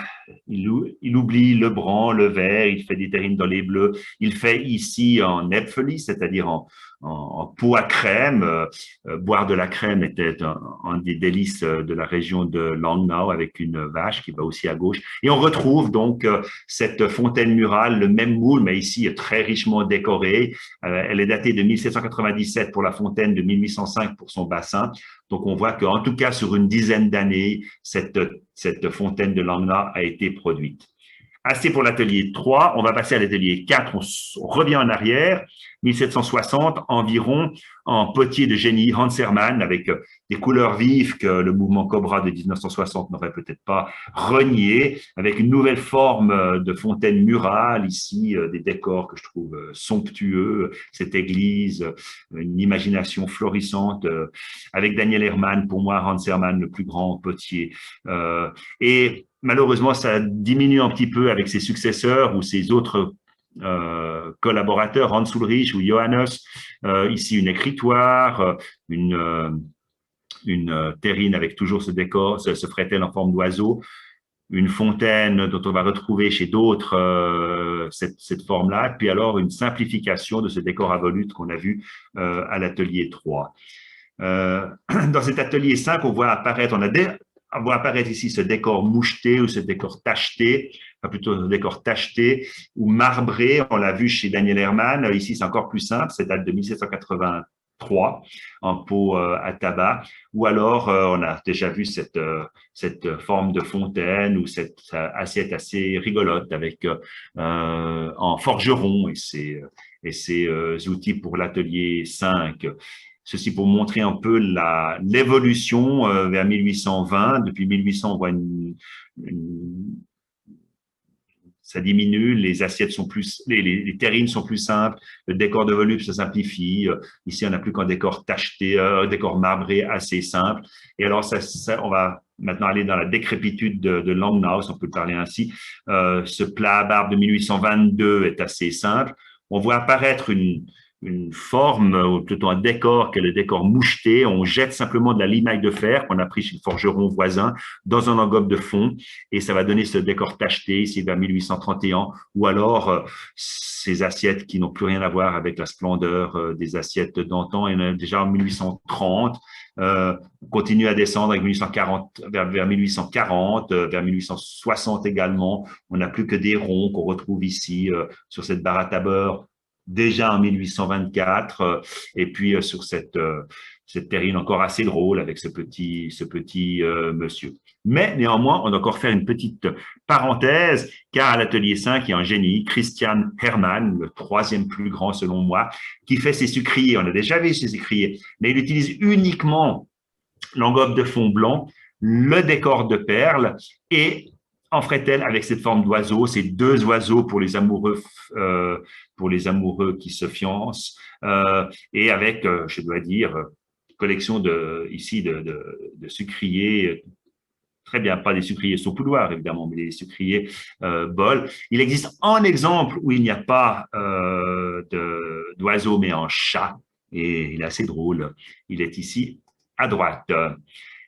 oublie le brun, le vert, il fait des terrines dans les bleus. Il fait ici en Äpfeli, c'est-à-dire en pot à crème. Boire de la crème était un des délices de la région de Langnau avec une vache qui va aussi à gauche. Et on retrouve donc cette fontaine murale, le même moule, mais ici très richement décorée. Elle est datée de 1797 pour la fontaine, de 1805 pour son bassin. Donc, on voit qu'en tout cas, sur une dizaine d'années, cette fontaine de Langnau a été produite. Assez pour l'atelier 3, on va passer à l'atelier 4, on revient en arrière, 1760 environ, en potier de génie Hans Hermann, avec des couleurs vives que le mouvement Cobra de 1960 n'aurait peut-être pas renié, avec une nouvelle forme de fontaine murale, ici, des décors que je trouve somptueux, cette église, une imagination florissante, avec Daniel Hermann, pour moi, Hans Hermann, le plus grand potier. Et malheureusement, ça diminue un petit peu avec ses successeurs ou ses autres collaborateurs, Hans Ulrich ou Johannes. Ici, une écritoire, une terrine avec toujours ce décor, ce frettel en forme d'oiseau, une fontaine dont on va retrouver chez d'autres cette forme-là, puis alors une simplification de ce décor à volutes qu'on a vu à l'atelier 3. Dans cet atelier 5, on voit apparaître ici ce décor moucheté ou ce décor tacheté, enfin plutôt ce décor tacheté ou marbré. On l'a vu chez Daniel Hermann. Ici, c'est encore plus simple. C'est date de 1783 en pot à tabac. Ou alors, on a déjà vu cette forme de fontaine ou cette assiette assez rigolote avec en forgeron et ses outils pour l'atelier 5. Ceci pour montrer un peu l'évolution vers 1820. Depuis 1800, on voit ça diminue, les assiettes sont plus, les terrines sont plus simples, le décor de volute se simplifie. Ici, on n'a plus qu'un décor tacheté, un décor marbré assez simple. Et alors, on va maintenant aller dans la décrépitude de Langnau, si on peut parler ainsi. Ce plat à barbe de 1822 est assez simple. On voit apparaître une forme, ou plutôt un décor, qui est le décor moucheté. On jette simplement de la limaille de fer qu'on a pris chez le forgeron voisin dans un engobe de fond et ça va donner ce décor tacheté ici vers 1831 ou alors ces assiettes qui n'ont plus rien à voir avec la splendeur des assiettes d'antan. Et déjà en 1830, on continue à descendre avec 1840, vers 1840, vers 1860 également. On n'a plus que des ronds qu'on retrouve ici sur cette baratte à beurre déjà en 1824, et puis sur cette terrine encore assez drôle avec ce petit monsieur. Mais néanmoins, on doit encore faire une petite parenthèse, car à l'atelier 5, il y a un génie, Christian Hermann, le troisième plus grand selon moi, qui fait ses sucriers. On a déjà vu ses sucriers, mais il utilise uniquement l'engobe de fond blanc, le décor de perles et en fretelle avec cette forme d'oiseau, ces deux oiseaux pour les amoureux qui se fiancent, et avec, je dois dire, collection ici de sucriers, très bien, pas des sucriers saupouloirs évidemment, mais des sucriers bols. Il existe un exemple où il n'y a pas d'oiseau, mais un chat, et il est assez drôle. Il est ici à droite.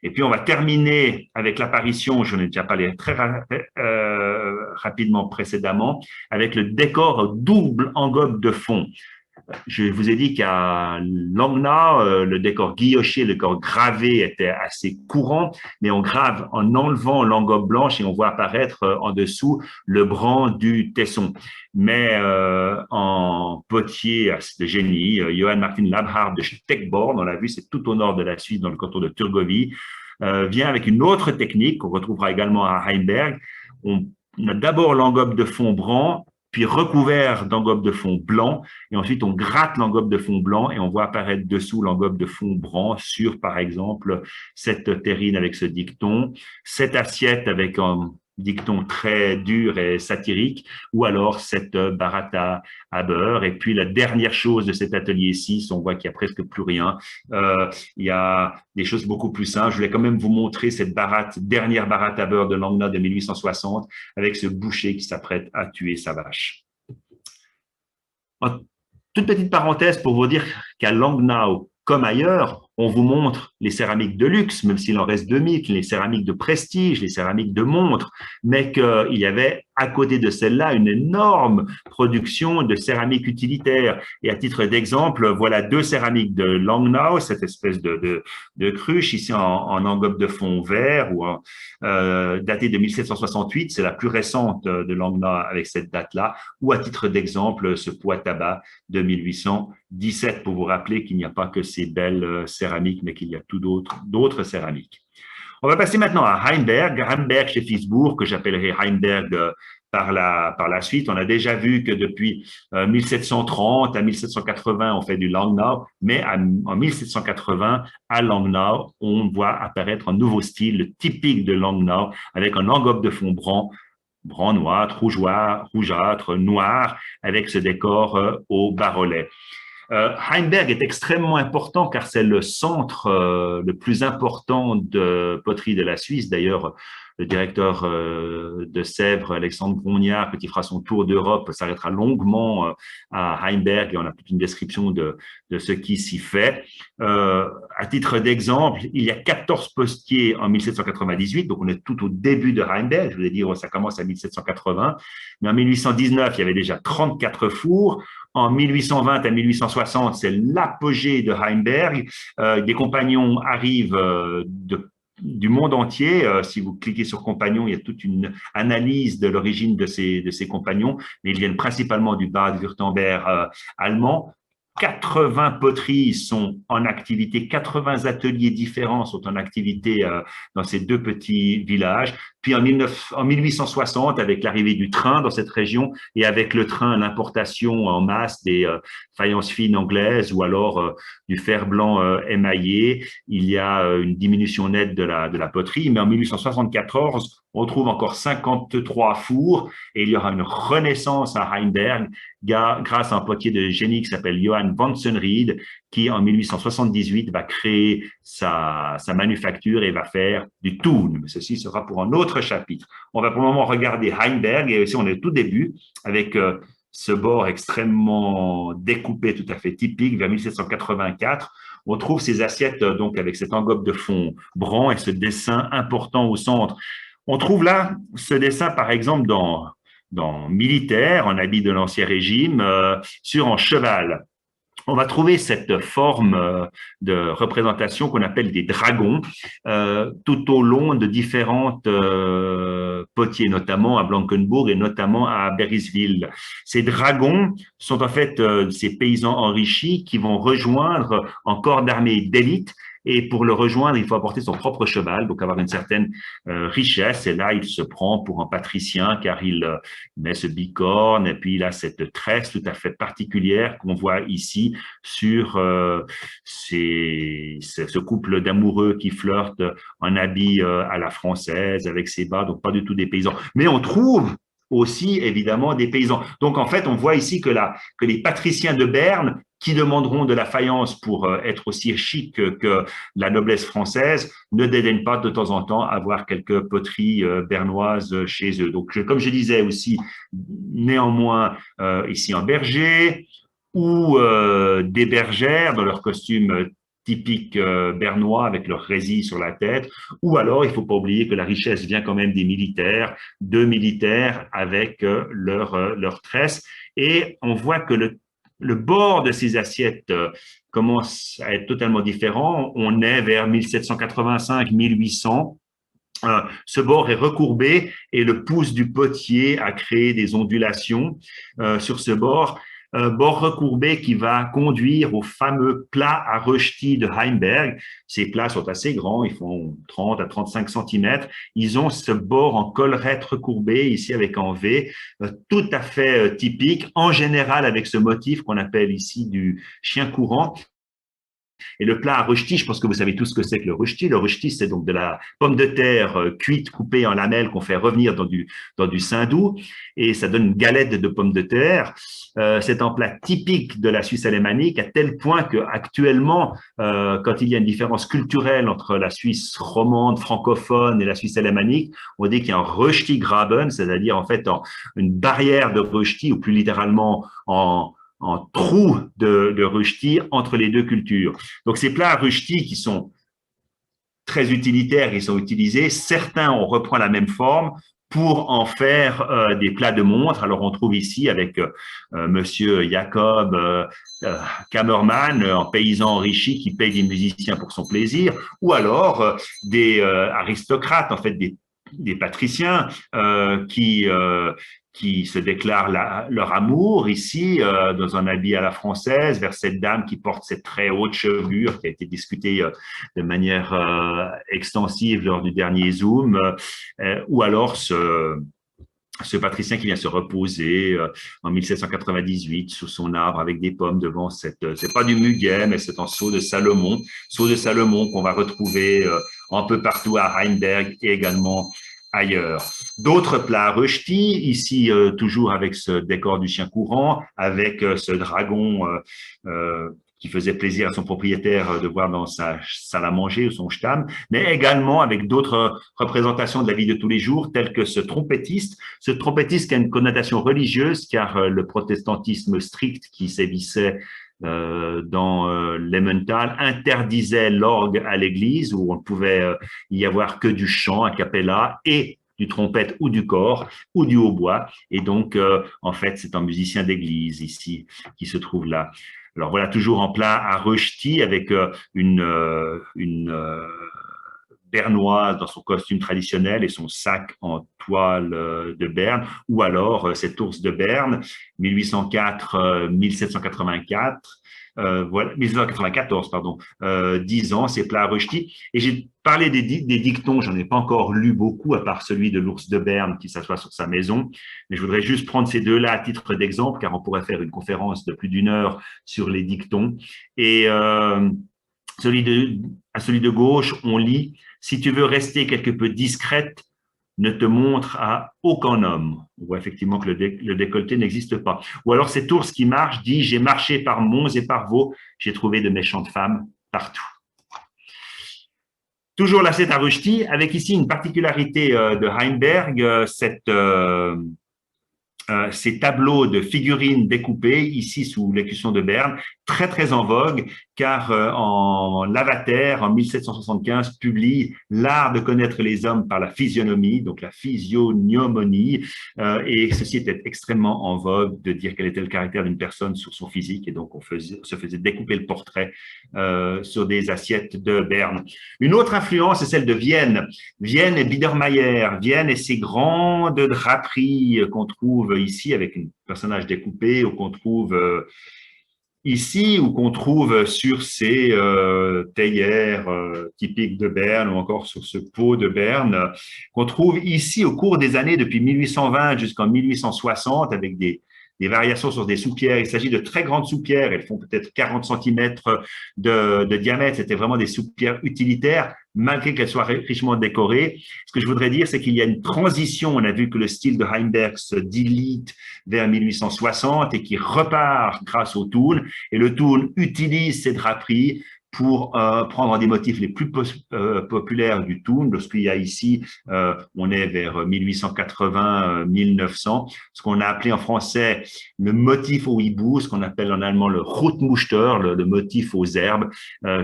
Et puis, on va terminer avec l'apparition, je n'ai déjà parlé très rapidement précédemment, avec le décor double engobe de fond. Je vous ai dit qu'à Langnau, le décor guilloché, le décor gravé était assez courant, mais on grave en enlevant l'engobe blanche et on voit apparaître en dessous le brun du tesson. Mais en potier de génie, Johann Martin Labhard de Steckborn, on l'a vu, c'est tout au nord de la Suisse, dans le canton de Thurgovie, vient avec une autre technique qu'on retrouvera également à Heimberg. On a d'abord l'engobe de fond brun, puis recouvert d'engobe de fond blanc, et ensuite on gratte l'engobe de fond blanc et on voit apparaître dessous l'engobe de fond blanc sur, par exemple, cette terrine avec ce dicton, cette assiette avec un dicton très dur et satirique, ou alors cette baratte à beurre. Et puis la dernière chose de cet atelier 6, on voit qu'il n'y a presque plus rien. Il y a des choses beaucoup plus simples. Je voulais quand même vous montrer cette dernière baratte à beurre de Langnau de 1860, avec ce boucher qui s'apprête à tuer sa vache. Toute petite parenthèse pour vous dire qu'à Langnau, comme ailleurs, on vous montre les céramiques de luxe, même s'il en reste 2000, les céramiques de prestige, les céramiques de montres, mais qu'il y avait à côté de celle-là une énorme production de céramiques utilitaires. Et à titre d'exemple, voilà 2 céramiques de Langnau, cette espèce de cruche, ici en engobe de fond vert, ou datée de 1768, c'est la plus récente de Langnau avec cette date-là, ou à titre d'exemple, ce poids tabac de 1817, pour vous rappeler qu'il n'y a pas que ces belles céramiques, mais qu'il y a tout d'autres céramiques. On va passer maintenant à Heimberg. Heimberg chez Fisbourg, que j'appellerai Heimberg par la suite. On a déjà vu que depuis 1730 à 1780, on fait du Langnau, mais en 1780, à Langnau, on voit apparaître un nouveau style typique de Langnau, avec un engobe de fond brun noir, rougeâtre, noir, avec ce décor au bas-relais. Heimberg est extrêmement important car c'est le centre le plus important de poterie de la Suisse. D'ailleurs, le directeur de Sèvres, Alexandre Brognard, quand il fera son tour d'Europe, s'arrêtera longuement à Heimberg et on a toute une description de ce qui s'y fait. À titre d'exemple, il y a 14 postiers en 1798, donc on est tout au début de Heimberg. Je voulais dire, ça commence à 1780, mais en 1819, il y avait déjà 34 fours. En 1820 à 1860, c'est l'apogée de Heimberg. Des compagnons arrivent du monde entier. Si vous cliquez sur compagnons, il y a toute une analyse de l'origine de ces compagnons, mais ils viennent principalement du Bade-Württemberg allemand. 80 poteries sont en activité, 80 ateliers différents sont en activité dans ces 2 petits villages. Puis en 1860, avec l'arrivée du train dans cette région et avec le train, l'importation en masse des faïences fines anglaises ou alors du fer blanc émaillé, il y a une diminution nette de la poterie. Mais en 1874, on trouve encore 53 fours et il y aura une renaissance à Heimberg grâce à un potier de génie qui s'appelle Johann Vansenried, qui en 1878 va créer sa manufacture et va faire du Thun. Mais ceci sera pour un autre chapitre. On va pour le moment regarder Heimberg et aussi on est au tout début avec ce bord extrêmement découpé, tout à fait typique, vers 1784. On trouve ces assiettes donc avec cette engobe de fond brun et ce dessin important au centre. On trouve là ce dessin, par exemple, dans militaire, en habit de l'Ancien Régime, sur un cheval. On va trouver cette forme de représentation qu'on appelle des dragons tout au long de différentes potiers, notamment à Blankenburg et notamment à Beriswil. Ces dragons sont en fait ces paysans enrichis qui vont rejoindre un corps d'armée d'élite. Et pour le rejoindre, il faut apporter son propre cheval, donc avoir une certaine richesse. Et là, il se prend pour un patricien car il met ce bicorne et puis il a cette tresse tout à fait particulière qu'on voit ici sur ce couple d'amoureux qui flirtent en habit à la française avec ses bas, donc pas du tout des paysans. Mais on trouve aussi évidemment des paysans. Donc en fait, on voit ici que les patriciens de Berne qui demanderont de la faïence pour être aussi chic que la noblesse française, ne dédaignent pas de temps en temps avoir quelques poteries bernoises chez eux. Donc, comme je disais aussi, néanmoins, ici en berger ou des bergères dans leur costume typique bernois avec leur résille sur la tête, ou alors il ne faut pas oublier que la richesse vient quand même des militaires, deux militaires avec leur tresse, et on voit que le bord de ces assiettes commence à être totalement différent. On est vers 1785-1800. Ce bord est recourbé et le pouce du potier a créé des ondulations sur ce bord. bord recourbé qui va conduire au fameux plat à rösti de Heimberg. Ces plats sont assez grands, ils font 30 à 35 cm. Ils ont ce bord en collerette recourbé, ici avec en V, tout à fait typique, en général avec ce motif qu'on appelle ici du chien courant. Et le plat à rösti, je pense que vous savez tous ce que c'est que le rösti. Le rösti, c'est donc de la pomme de terre cuite, coupée en lamelles qu'on fait revenir dans du saindoux et ça donne une galette de pommes de terre. C'est un plat typique de la Suisse alémanique à tel point qu'actuellement, quand il y a une différence culturelle entre la Suisse romande, francophone et la Suisse alémanique, on dit qu'il y a un röstigraben, c'est-à-dire en fait une barrière de rösti ou plus littéralement en trou de rösti entre les deux cultures. Donc, ces plats à rösti qui sont très utilitaires, ils sont utilisés. Certains, on reprend la même forme pour en faire des plats de montre. Alors, on trouve ici avec monsieur Jacob Kammerman, un paysan enrichi qui paye des musiciens pour son plaisir, ou alors des aristocrates, en fait, des patriciens qui se déclarent leur amour ici dans un habit à la française vers cette dame qui porte cette très haute chevelure qui a été discutée de manière extensive lors du dernier Zoom, ou alors ce patricien qui vient se reposer en 1798 sous son arbre avec des pommes devant c'est pas du muguet, mais c'est un sceau de Salomon qu'on va retrouver un peu partout à Heimberg et également ailleurs. D'autres plats rösti, ici toujours avec ce décor du chien courant, avec ce dragon qui faisait plaisir à son propriétaire de voir dans sa salle à manger ou son stam, mais également avec d'autres représentations de la vie de tous les jours, telles que ce trompettiste qui a une connotation religieuse, car le protestantisme strict qui sévissait dans l'Emmental interdisait l'orgue à l'église où on ne pouvait y avoir que du chant a cappella et du trompette ou du cor ou du hautbois. Et donc, en fait, c'est un musicien d'église ici qui se trouve là. Alors voilà, toujours en plat à rösti avec une bernoise dans son costume traditionnel et son sac en toile de Berne, ou alors cet ours de Berne, 1804-1784, voilà, 1994, pardon, 10 ans, c'est plat à rösti. Et j'ai parlé des dictons, j'en ai pas encore lu beaucoup, à part celui de l'ours de Berne qui s'assoit sur sa maison, mais je voudrais juste prendre ces deux-là à titre d'exemple, car on pourrait faire une conférence de plus d'une heure sur les dictons. Et celui de gauche, on lit « Si tu veux rester quelque peu discrète, ne te montre à aucun homme ». On voit effectivement que le décolleté n'existe pas. Ou alors cet ours qui marche dit « J'ai marché par monts et par vaux, j'ai trouvé de méchantes femmes partout ». Toujours là, c'est à rösti, avec ici une particularité de Heimberg, ces tableaux de figurines découpées, ici sous l'écusson de Berne, très très en vogue, car en Lavater, en 1775, publie L'art de connaître les hommes par la physionomie, donc la physiognomonie, et ceci était extrêmement en vogue de dire quel était le caractère d'une personne sur son physique, et donc se faisait découper le portrait sur des assiettes de Berne. Une autre influence est celle de Vienne. Vienne et Biedermeier, Vienne et ses grandes draperies qu'on trouve ici avec un personnage découpé, ou qu'on trouve ici, ou qu'on trouve sur ces théières typiques de Berne, ou encore sur ce pot de Berne, qu'on trouve ici au cours des années depuis 1820 jusqu'en 1860, avec des variations sur des soupières. Il s'agit de très grandes soupières, elles font peut-être 40 cm de diamètre. C'était vraiment des soupières utilitaires, malgré qu'elles soient richement décorées. Ce que je voudrais dire, c'est qu'il y a une transition. On a vu que le style de Heimberg se dilite vers 1860 et qui repart grâce au Thun. Et le Thun utilise ces draperies pour prendre des motifs les plus populaires du Thun. Lorsqu'il y a ici, on est vers 1880-1900, ce qu'on a appelé en français le motif au hibou, ce qu'on appelle en allemand le Rotmuster, le motif aux herbes,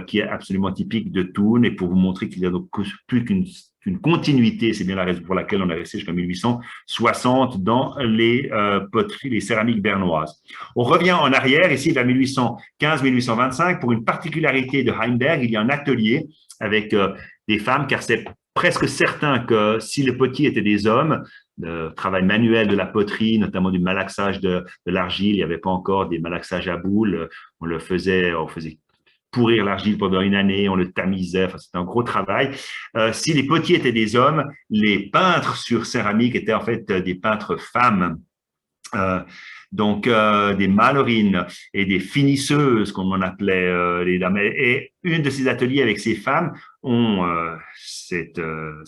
qui est absolument typique de Thun. Et pour vous montrer qu'il y a donc plus qu'une continuité, c'est bien la raison pour laquelle on est resté jusqu'en 1860 dans les poteries, les céramiques bernoises. On revient en arrière, ici vers 1815-1825, pour une particularité de Heimberg, il y a un atelier avec des femmes, car c'est presque certain que si les potiers étaient des hommes, de travail manuel de la poterie, notamment du malaxage de l'argile. Il n'y avait pas encore des malaxages à boules. On faisait pourrir l'argile pendant une année, on le tamisait, enfin, c'était un gros travail. Si les potiers étaient des hommes, les peintres sur céramique étaient en fait des peintres femmes. Des malerines et des finisseuses, comme on appelait les dames. Et une de ces ateliers avec ces femmes ont ces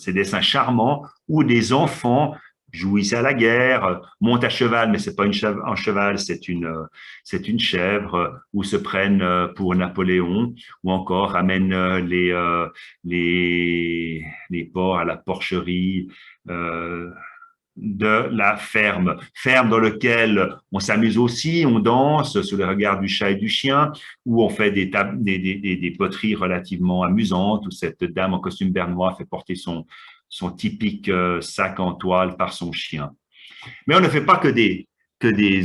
dessins charmants où des enfants jouissent à la guerre, montent à cheval, mais c'est pas un cheval, c'est une chèvre, ou se prennent pour Napoléon, ou encore amènent les porcs à la porcherie. De la ferme dans laquelle on s'amuse aussi, on danse sous le regard du chat et du chien, où on fait des poteries relativement amusantes, où cette dame en costume bernois fait porter son typique sac en toile par son chien. Mais on ne fait pas que des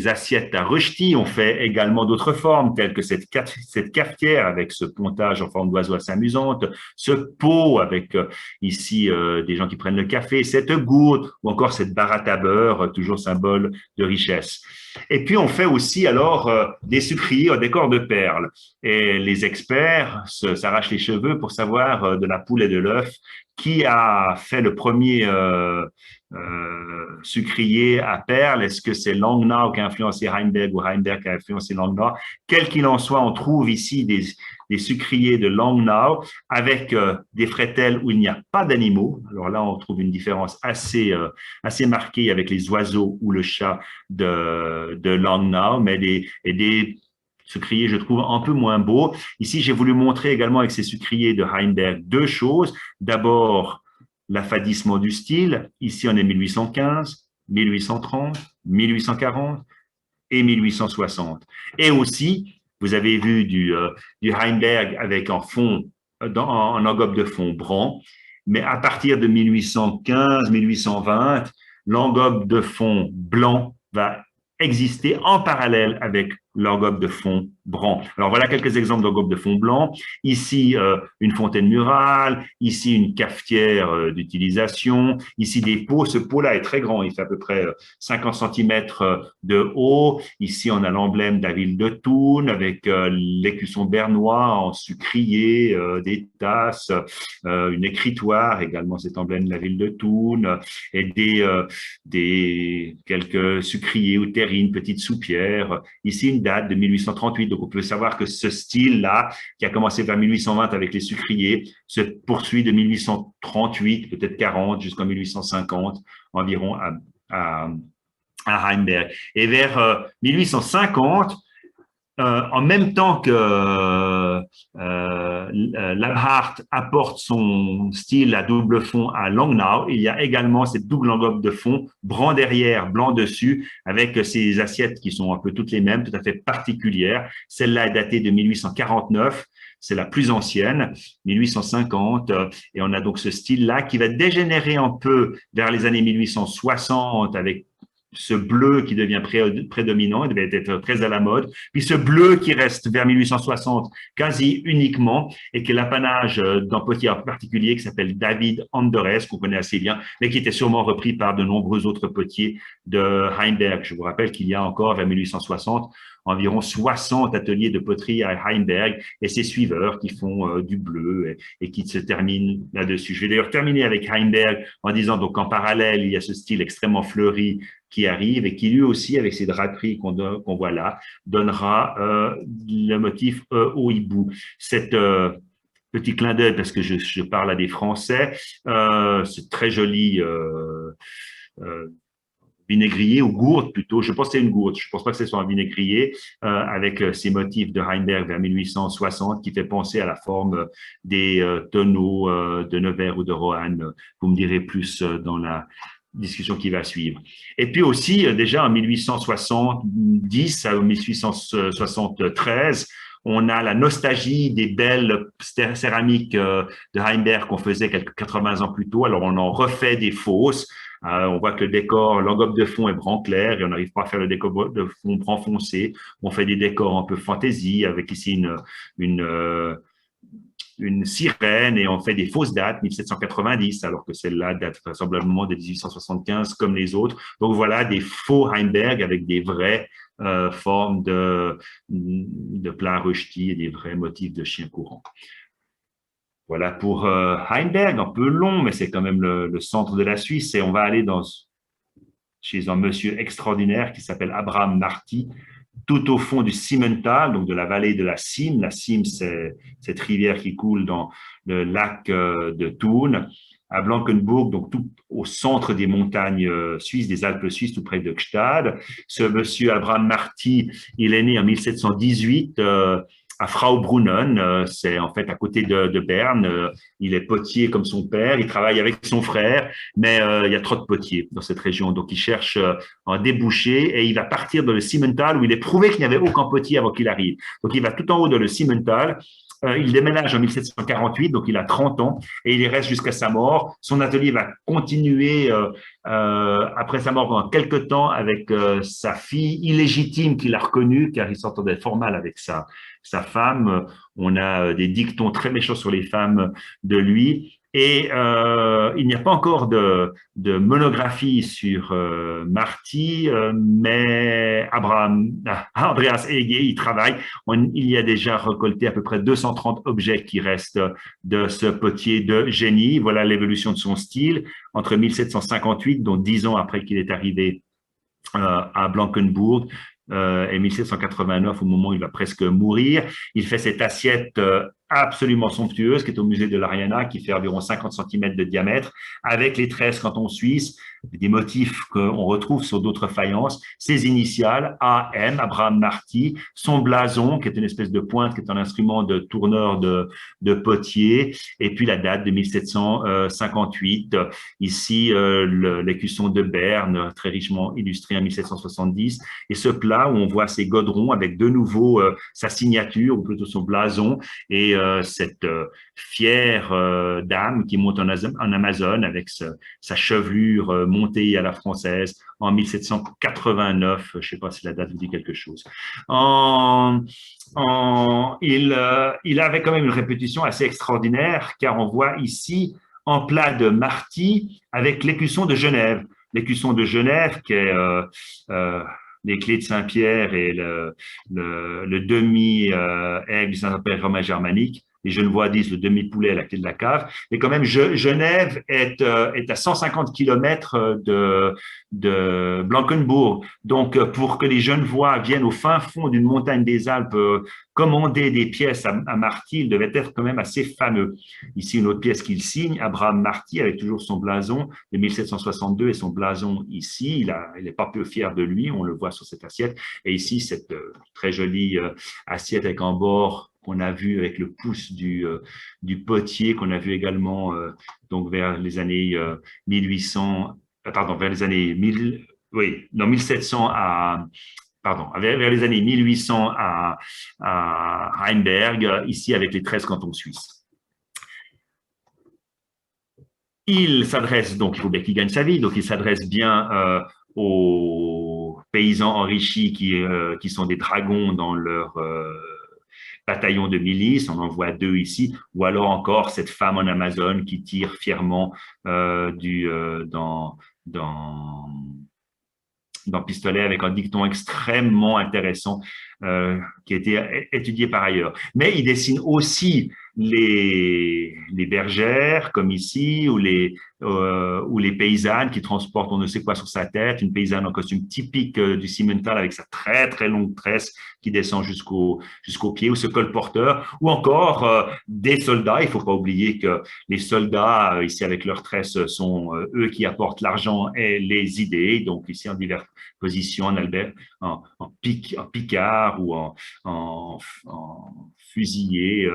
assiettes à rejeti, on fait également d'autres formes, telles que cette cafetière avec ce pontage en forme d'oiseau assez amusante, ce pot avec ici des gens qui prennent le café, cette gourde ou encore cette baratte à beurre, toujours symbole de richesse. Et puis on fait aussi alors des sucriers au décor de perles. Et les experts s'arrachent les cheveux pour savoir de la poule et de l'œuf qui a fait le premier sucrier à perles. Est-ce que c'est Langnau qui a influencé Heimberg ou Heimberg qui a influencé Langnau? Quel qu'il en soit, on trouve ici des sucriers de Langnau avec des frételles où il n'y a pas d'animaux. Alors là, on trouve une différence assez marquée avec les oiseaux ou le chat de Langnau, mais des sucriers, je trouve, un peu moins beaux. Ici, j'ai voulu montrer également avec ces sucriers de Heimberg deux choses. D'abord, l'affadissement du style. Ici, on est 1815, 1830, 1840 et 1860. Et aussi, vous avez vu du Heimberg avec en fond, en engobe de fond brun, mais à partir de 1815, 1820, l'engobe de fond blanc va exister en parallèle avec l'engobe de fond brun. Alors voilà quelques exemples d'engobe de fond blanc. Ici, une fontaine murale, ici une cafetière d'utilisation, ici des pots. Ce pot-là est très grand, il fait à peu près 50 cm de haut. Ici, on a l'emblème de la ville de Thun avec l'écusson bernois en sucrier, des tasses, une écritoire, également cet emblème de la ville de Thun, et quelques sucriers ou terrines, petites soupières. Ici, une date de 1838. Donc, on peut savoir que ce style-là, qui a commencé vers 1820 avec les sucriers, se poursuit de 1838, peut-être 40, jusqu'en 1850 environ à Heimberg. Et vers 1850, en même temps que Labhart apporte son style à double fond à Langnau, il y a également cette double engobe de fond, brun derrière, blanc dessus, avec ces assiettes qui sont un peu toutes les mêmes, tout à fait particulières. Celle-là est datée de 1849. C'est la plus ancienne, 1850, et on a donc ce style-là qui va dégénérer un peu vers les années 1860 avec ce bleu qui devient prédominant, il devait être très à la mode, puis ce bleu qui reste vers 1860 quasi uniquement, et qui est l'apanage d'un potier en particulier qui s'appelle David Anderes, qu'on connaît assez bien, mais qui était sûrement repris par de nombreux autres potiers de Heimberg. Je vous rappelle qu'il y a encore vers 1860 environ 60 ateliers de poterie à Heimberg et ses suiveurs qui font du bleu et qui se terminent là-dessus. Je vais d'ailleurs terminer avec Heimberg en disant donc en parallèle, il y a ce style extrêmement fleuri qui arrive et qui lui aussi, avec ses draperies qu'on voit là, donnera le motif au hibou. Cette petit clin d'œil, parce que je parle à des Français, c'est très joli vinaigrier ou gourde plutôt, je pense que c'est une gourde, je pense pas que ce soit un vinaigrier, avec ces motifs de Heimberg vers 1860 qui fait penser à la forme des tonneaux de Nevers ou de Roanne. Vous me direz plus dans la discussion qui va suivre. Et puis aussi, déjà en 1870 à 1873, on a la nostalgie des belles céramiques de Heimberg qu'on faisait quelques 80 ans plus tôt. Alors, on en refait des fausses. On voit que le décor, l'engobe de fond est brun clair et on n'arrive pas à faire le décor de fond brun foncé. On fait des décors un peu fantaisie avec ici une sirène et on fait des fausses dates, 1790, alors que celle-là date vraisemblablement de 1875 comme les autres. Donc voilà des faux Heimberg avec des vraies formes de plats Rushdie et des vrais motifs de chiens courants. Voilà pour Heimberg, un peu long, mais c'est quand même le centre de la Suisse. Et on va aller chez un monsieur extraordinaire qui s'appelle Abraham Marty, tout au fond du Simmental, donc de la vallée de la Cime. La Cime, c'est cette rivière qui coule dans le lac de Thun, à Blankenburg, donc tout au centre des montagnes suisses, des Alpes suisses, tout près de Gstad. Ce monsieur Abraham Marty, il est né en 1718 à Fraubrunnen, c'est en fait à côté de Berne. Il est potier comme son père, il travaille avec son frère, mais il y a trop de potiers dans cette région, donc il cherche un débouché et il va partir dans le Simmental où il est prouvé qu'il n'y avait aucun potier avant qu'il arrive. Donc il va tout en haut dans le Simmental. Il déménage en 1748, donc il a 30 ans et il y reste jusqu'à sa mort. Son atelier va continuer après sa mort pendant quelques temps avec sa fille illégitime qu'il a reconnue car il s'entendait fort mal avec sa femme. On a des dictons très méchants sur les femmes de lui. Et il n'y a pas encore de monographie sur Marty, mais Andreas Hege, il travaille. Il y a déjà récolté à peu près 230 objets qui restent de ce potier de génie. Voilà l'évolution de son style entre 1758, donc 10 ans après qu'il est arrivé à Blankenburg, et 1789, au moment où il va presque mourir. Il fait cette assiette absolument somptueuse qui est au musée de l'Ariana, qui fait environ 50 cm de diamètre, avec les 13 cantons suisses, des motifs qu'on retrouve sur d'autres faïences, ses initiales, AM, Abraham Marty, son blason, qui est une espèce de pointe, qui est un instrument de tourneur de potier, et puis la date de 1758. Ici, l'écusson de Berne, très richement illustré en 1770, et ce plat où on voit ses godrons avec de nouveau sa signature, ou plutôt son blason, et cette fière dame qui monte en Amazone avec sa chevelure montée à la française en 1789. Je ne sais pas si la date vous dit quelque chose. Il avait quand même une répétition assez extraordinaire, car on voit ici un plat de Marty avec l'écusson de Genève. L'écusson de Genève qui est les clés de Saint-Pierre et le demi-aigle du Saint-Empire romain germanique. Les Genevois disent le demi-poulet à la clé de la cave. Mais quand même, Genève est à 150 km de Blankenburg. Donc, pour que les Genevois viennent au fin fond d'une montagne des Alpes commander des pièces à Marty, il devait être quand même assez fameux. Ici, une autre pièce qu'il signe, Abraham Marty, avec toujours son blason de 1762 et son blason ici. Il n'est pas peu fier de lui, on le voit sur cette assiette. Et ici, cette très jolie assiette avec un bord qu'on a vu avec le pouce du potier, qu'on a vu également donc vers les années 1800, vers les années 1700 vers les années 1800 à Heimberg, ici avec les 13 cantons suisses. Il s'adresse, donc il faut bien qu'il gagne sa vie, donc il s'adresse bien aux paysans enrichis qui sont des dragons dans leur bataillon de milice, on en voit 2 ici, ou alors encore cette femme en Amazone qui tire fièrement d'un pistolet avec un dicton extrêmement intéressant qui a été étudié par ailleurs. Mais il dessine aussi les bergères, comme ici, ou les paysannes qui transportent on ne sait quoi sur sa tête, une paysanne en costume typique du Simmental avec sa très très longue tresse qui descend jusqu'au pied, ou ce colporteur, ou encore des soldats. Il ne faut pas oublier que les soldats, ici avec leur tresse, sont eux qui apportent l'argent et les idées, donc ici en diverses positions, en picard ou en fusillé,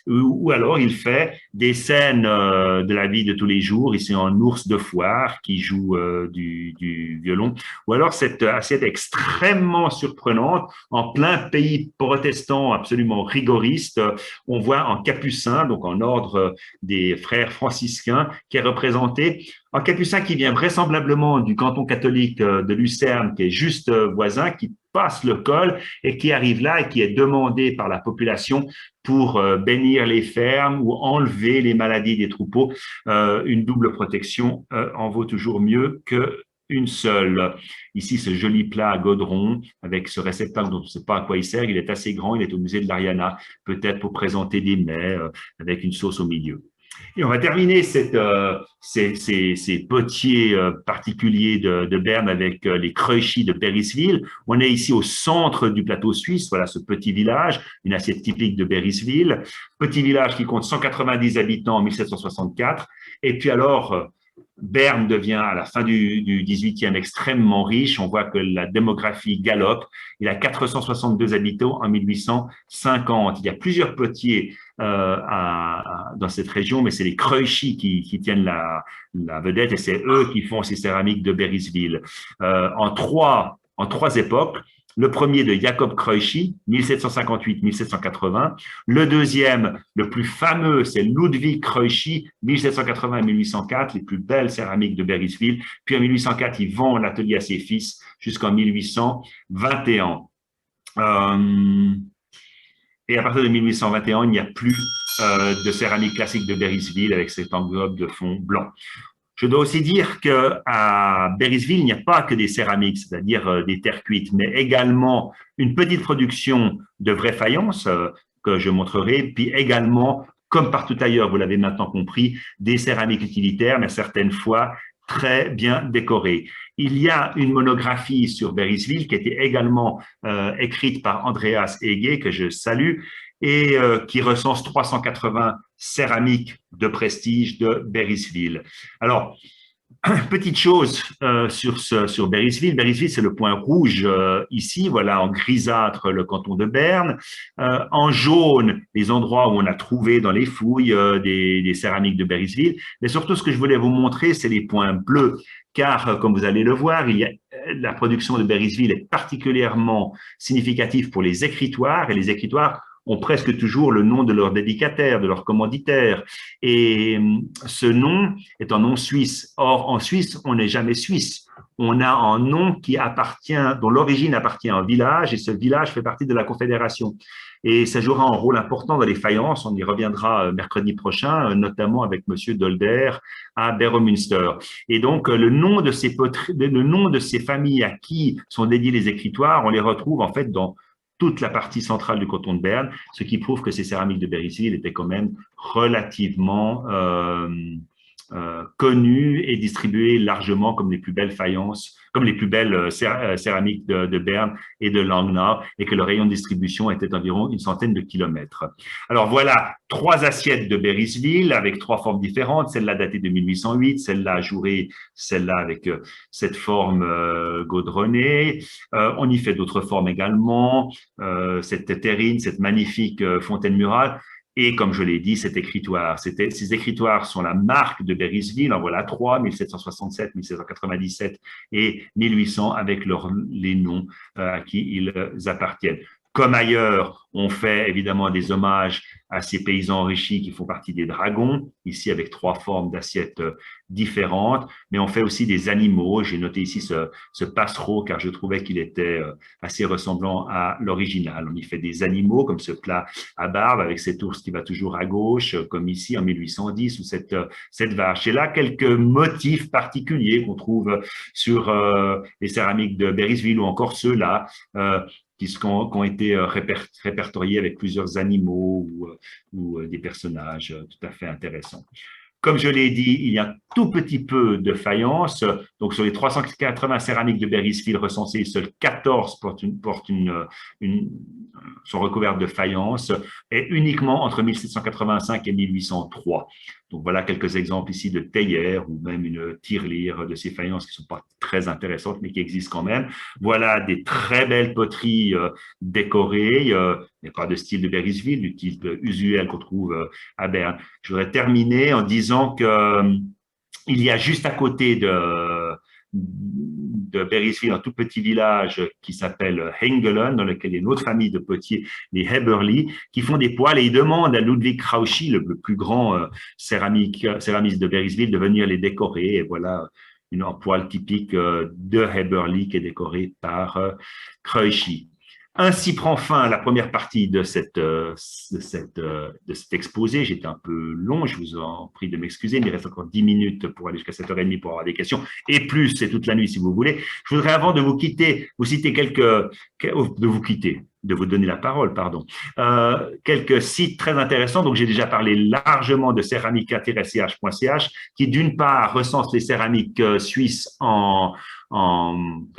ou alors il fait des scènes de la vie de tous les jours, ici en ours de foire qui joue du violon, ou alors cette assiette extrêmement surprenante, en plein pays protestant absolument rigoriste, on voit un capucin, donc en ordre des frères franciscains, qui est représenté Un capucin qui vient vraisemblablement du canton catholique de Lucerne, qui est juste voisin, qui passe le col et qui arrive là et qui est demandé par la population pour bénir les fermes ou enlever les maladies des troupeaux. Une double protection en vaut toujours mieux que une seule. Ici, ce joli plat à godron avec ce réceptacle dont on ne sait pas à quoi il sert, il est assez grand, il est au musée de l'Ariana, peut-être pour présenter des mets avec une sauce au milieu. Et on va terminer ces potiers particuliers de Berne avec les Kreuchy de Beriswil. On est ici au centre du plateau suisse, voilà ce petit village, une assiette typique de Beriswil. Petit village qui compte 190 habitants en 1764. Et puis alors, Berne devient à la fin du 18e extrêmement riche. On voit que la démographie galope. Il a 462 habitants en 1850. Il y a plusieurs potiers dans cette région, mais c'est les Kreuchy qui tiennent la vedette et c'est eux qui font ces céramiques de Beriswil. En trois époques. Le premier de Jacob Kreuchy, 1758-1780. Le deuxième, le plus fameux, c'est Ludwig Kreuchy, 1780-1804, les plus belles céramiques de Beriswil. Puis en 1804, il vend l'atelier à ses fils jusqu'en 1821. Et à partir de 1821, il n'y a plus de céramique classique de Beriswil avec cette enveloppe de fond blanc. Je dois aussi dire qu'à Beriswil, il n'y a pas que des céramiques, c'est-à-dire des terres cuites, mais également une petite production de vraie faïence que je montrerai, puis également, comme partout ailleurs, vous l'avez maintenant compris, des céramiques utilitaires, mais certaines fois très bien décorées. Il y a une monographie sur Beriswil qui a été également écrite par Andreas Hege, que je salue, et qui recense 380 céramiques de prestige de Beriswil. Alors, petite chose sur Beriswil. Beriswil, c'est le point rouge ici, voilà, en grisâtre, le canton de Berne. En jaune, les endroits où on a trouvé dans les fouilles des céramiques de Beriswil. Mais surtout, ce que je voulais vous montrer, c'est les points bleus. Car, comme vous allez le voir, la production de Beriswil est particulièrement significative pour les écritoires. Et les écritoires ont presque toujours le nom de leur dédicataire, de leur commanditaire. Et ce nom est un nom suisse. Or, en Suisse, on n'est jamais suisse. On a un nom dont l'origine appartient à un village, et ce village fait partie de la Confédération. Et ça jouera un rôle important dans les faïences. On y reviendra mercredi prochain, notamment avec Monsieur Dolder à Beromünster. Et donc, le nom de ces familles à qui sont dédiés les écritoires, on les retrouve en fait dans toute la partie centrale du canton de Berne, ce qui prouve que ces céramiques de Beriswil étaient quand même relativement connues et distribuées largement comme les plus belles faïences, comme les plus belles céramiques de Berne et de Langnau, et que le rayon de distribution était environ une centaine de kilomètres. Alors voilà, 3 assiettes de Beriswil avec 3 formes différentes, celle-là datée de 1808, celle-là ajourée, celle-là avec cette forme gaudronnée. On y fait d'autres formes également, cette terrine, cette magnifique fontaine murale. Et comme je l'ai dit, cet écritoire, ces écritoires sont la marque de Beriswil. En voilà 3, 1767, 1797 et 1800 avec les noms à qui ils appartiennent. Comme ailleurs, on fait évidemment des hommages à ces paysans enrichis qui font partie des dragons, ici avec 3 formes d'assiettes différentes, mais on fait aussi des animaux. J'ai noté ici ce passereau car je trouvais qu'il était assez ressemblant à l'original. On y fait des animaux comme ce plat à barbe avec cet ours qui va toujours à gauche, comme ici en 1810, ou cette vache. Et là, quelques motifs particuliers qu'on trouve sur les céramiques de Beriswil ou encore ceux-là, qui ont été répertoriés avec plusieurs animaux ou des personnages tout à fait intéressants. Comme je l'ai dit, il y a un tout petit peu de faïence. Donc, sur les 380 céramiques de Beriswil recensées, seules 14 sont recouvertes de faïence, et uniquement entre 1785 et 1803. Donc, voilà quelques exemples ici de théières ou même une tirelire de ces faïences qui ne sont pas très intéressantes, mais qui existent quand même. Voilà des très belles poteries décorées. Il n'y a pas de style de Beriswil, du type usuel qu'on trouve à Berne. Je voudrais terminer en disant que il y a juste à côté de Berysville, un tout petit village qui s'appelle Hengelen, dans lequel il y a une autre famille de potiers, les Heberli, qui font des poêles et ils demandent à Ludwig Kraussy, le plus grand céramiste de Berysville, de venir les décorer. Et voilà un poêle typique de Heberli qui est décoré par Kraussy. Ainsi prend fin la première partie de cet exposé. J'étais un peu long, je vous en prie de m'excuser, mais il reste encore 10 minutes pour aller jusqu'à 7h30 pour avoir des questions, et plus, c'est toute la nuit si vous voulez. Je voudrais, avant de vous quitter, vous citer de vous donner la parole, pardon, quelques sites très intéressants. Donc, j'ai déjà parlé largement de céramica-ch.ch, qui d'une part recense les céramiques suisses en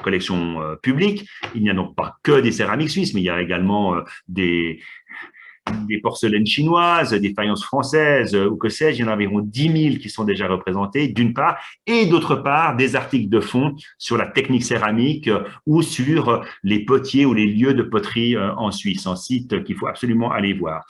collection publique. Il n'y a donc pas que des céramiques suisses, mais il y a également des porcelaines chinoises, des faïences françaises, ou que sais-je. Il y en a environ 10 000 qui sont déjà représentées, d'une part, et d'autre part, des articles de fond sur la technique céramique ou sur les potiers ou les lieux de poterie en Suisse, un site qu'il faut absolument aller voir.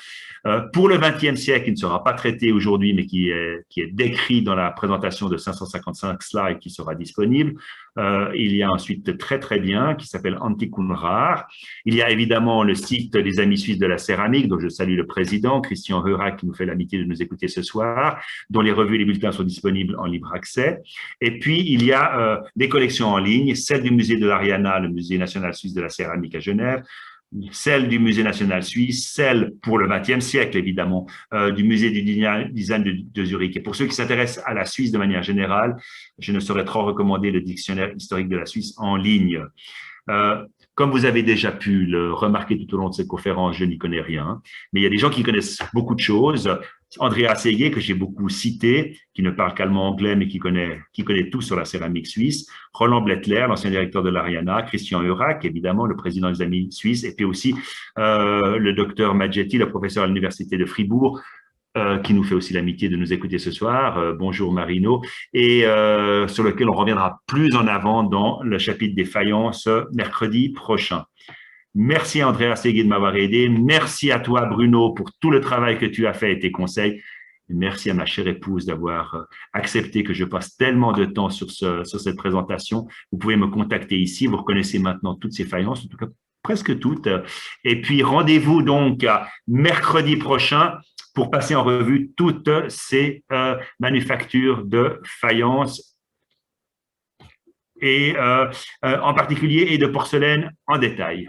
Pour le XXe siècle, qui ne sera pas traité aujourd'hui, mais qui est décrit dans la présentation de 555 slides qui sera disponible. Il y a un site très très bien qui s'appelle Antikunrar. Il y a évidemment le site des Amis Suisses de la Céramique, dont je salue le président, Christian Heurac, qui nous fait l'amitié de nous écouter ce soir, dont les revues et les bulletins sont disponibles en libre accès. Et puis, il y a des collections en ligne, celle du musée de l'Ariana, le musée national suisse de la céramique à Genève, celle du Musée national suisse, celle pour le XXe siècle, évidemment, du Musée du design de Zurich. Et pour ceux qui s'intéressent à la Suisse de manière générale, je ne saurais trop recommander le dictionnaire historique de la Suisse en ligne. Comme vous avez déjà pu le remarquer tout au long de cette conférence, je n'y connais rien, mais il y a des gens qui connaissent beaucoup de choses. Andrea Ségué, que j'ai beaucoup cité, qui ne parle qu'allemand anglais, mais qui connaît tout sur la céramique suisse. Roland Blettler, l'ancien directeur de l'Ariana. Christian Heurac, évidemment, le président des Amis suisses. Et puis aussi le docteur Maggetti, le professeur à l'Université de Fribourg, qui nous fait aussi l'amitié de nous écouter ce soir. Bonjour Marino. Et sur lequel on reviendra plus en avant dans le chapitre des faïences mercredi prochain. Merci Andrea Segui de m'avoir aidé. Merci à toi Bruno pour tout le travail que tu as fait et tes conseils. Et merci à ma chère épouse d'avoir accepté que je passe tellement de temps sur cette présentation. Vous pouvez me contacter ici. Vous reconnaissez maintenant toutes ces faïences, en tout cas presque toutes. Et puis rendez-vous donc mercredi prochain pour passer en revue toutes ces manufactures de faïence et en particulier et de porcelaine en détail.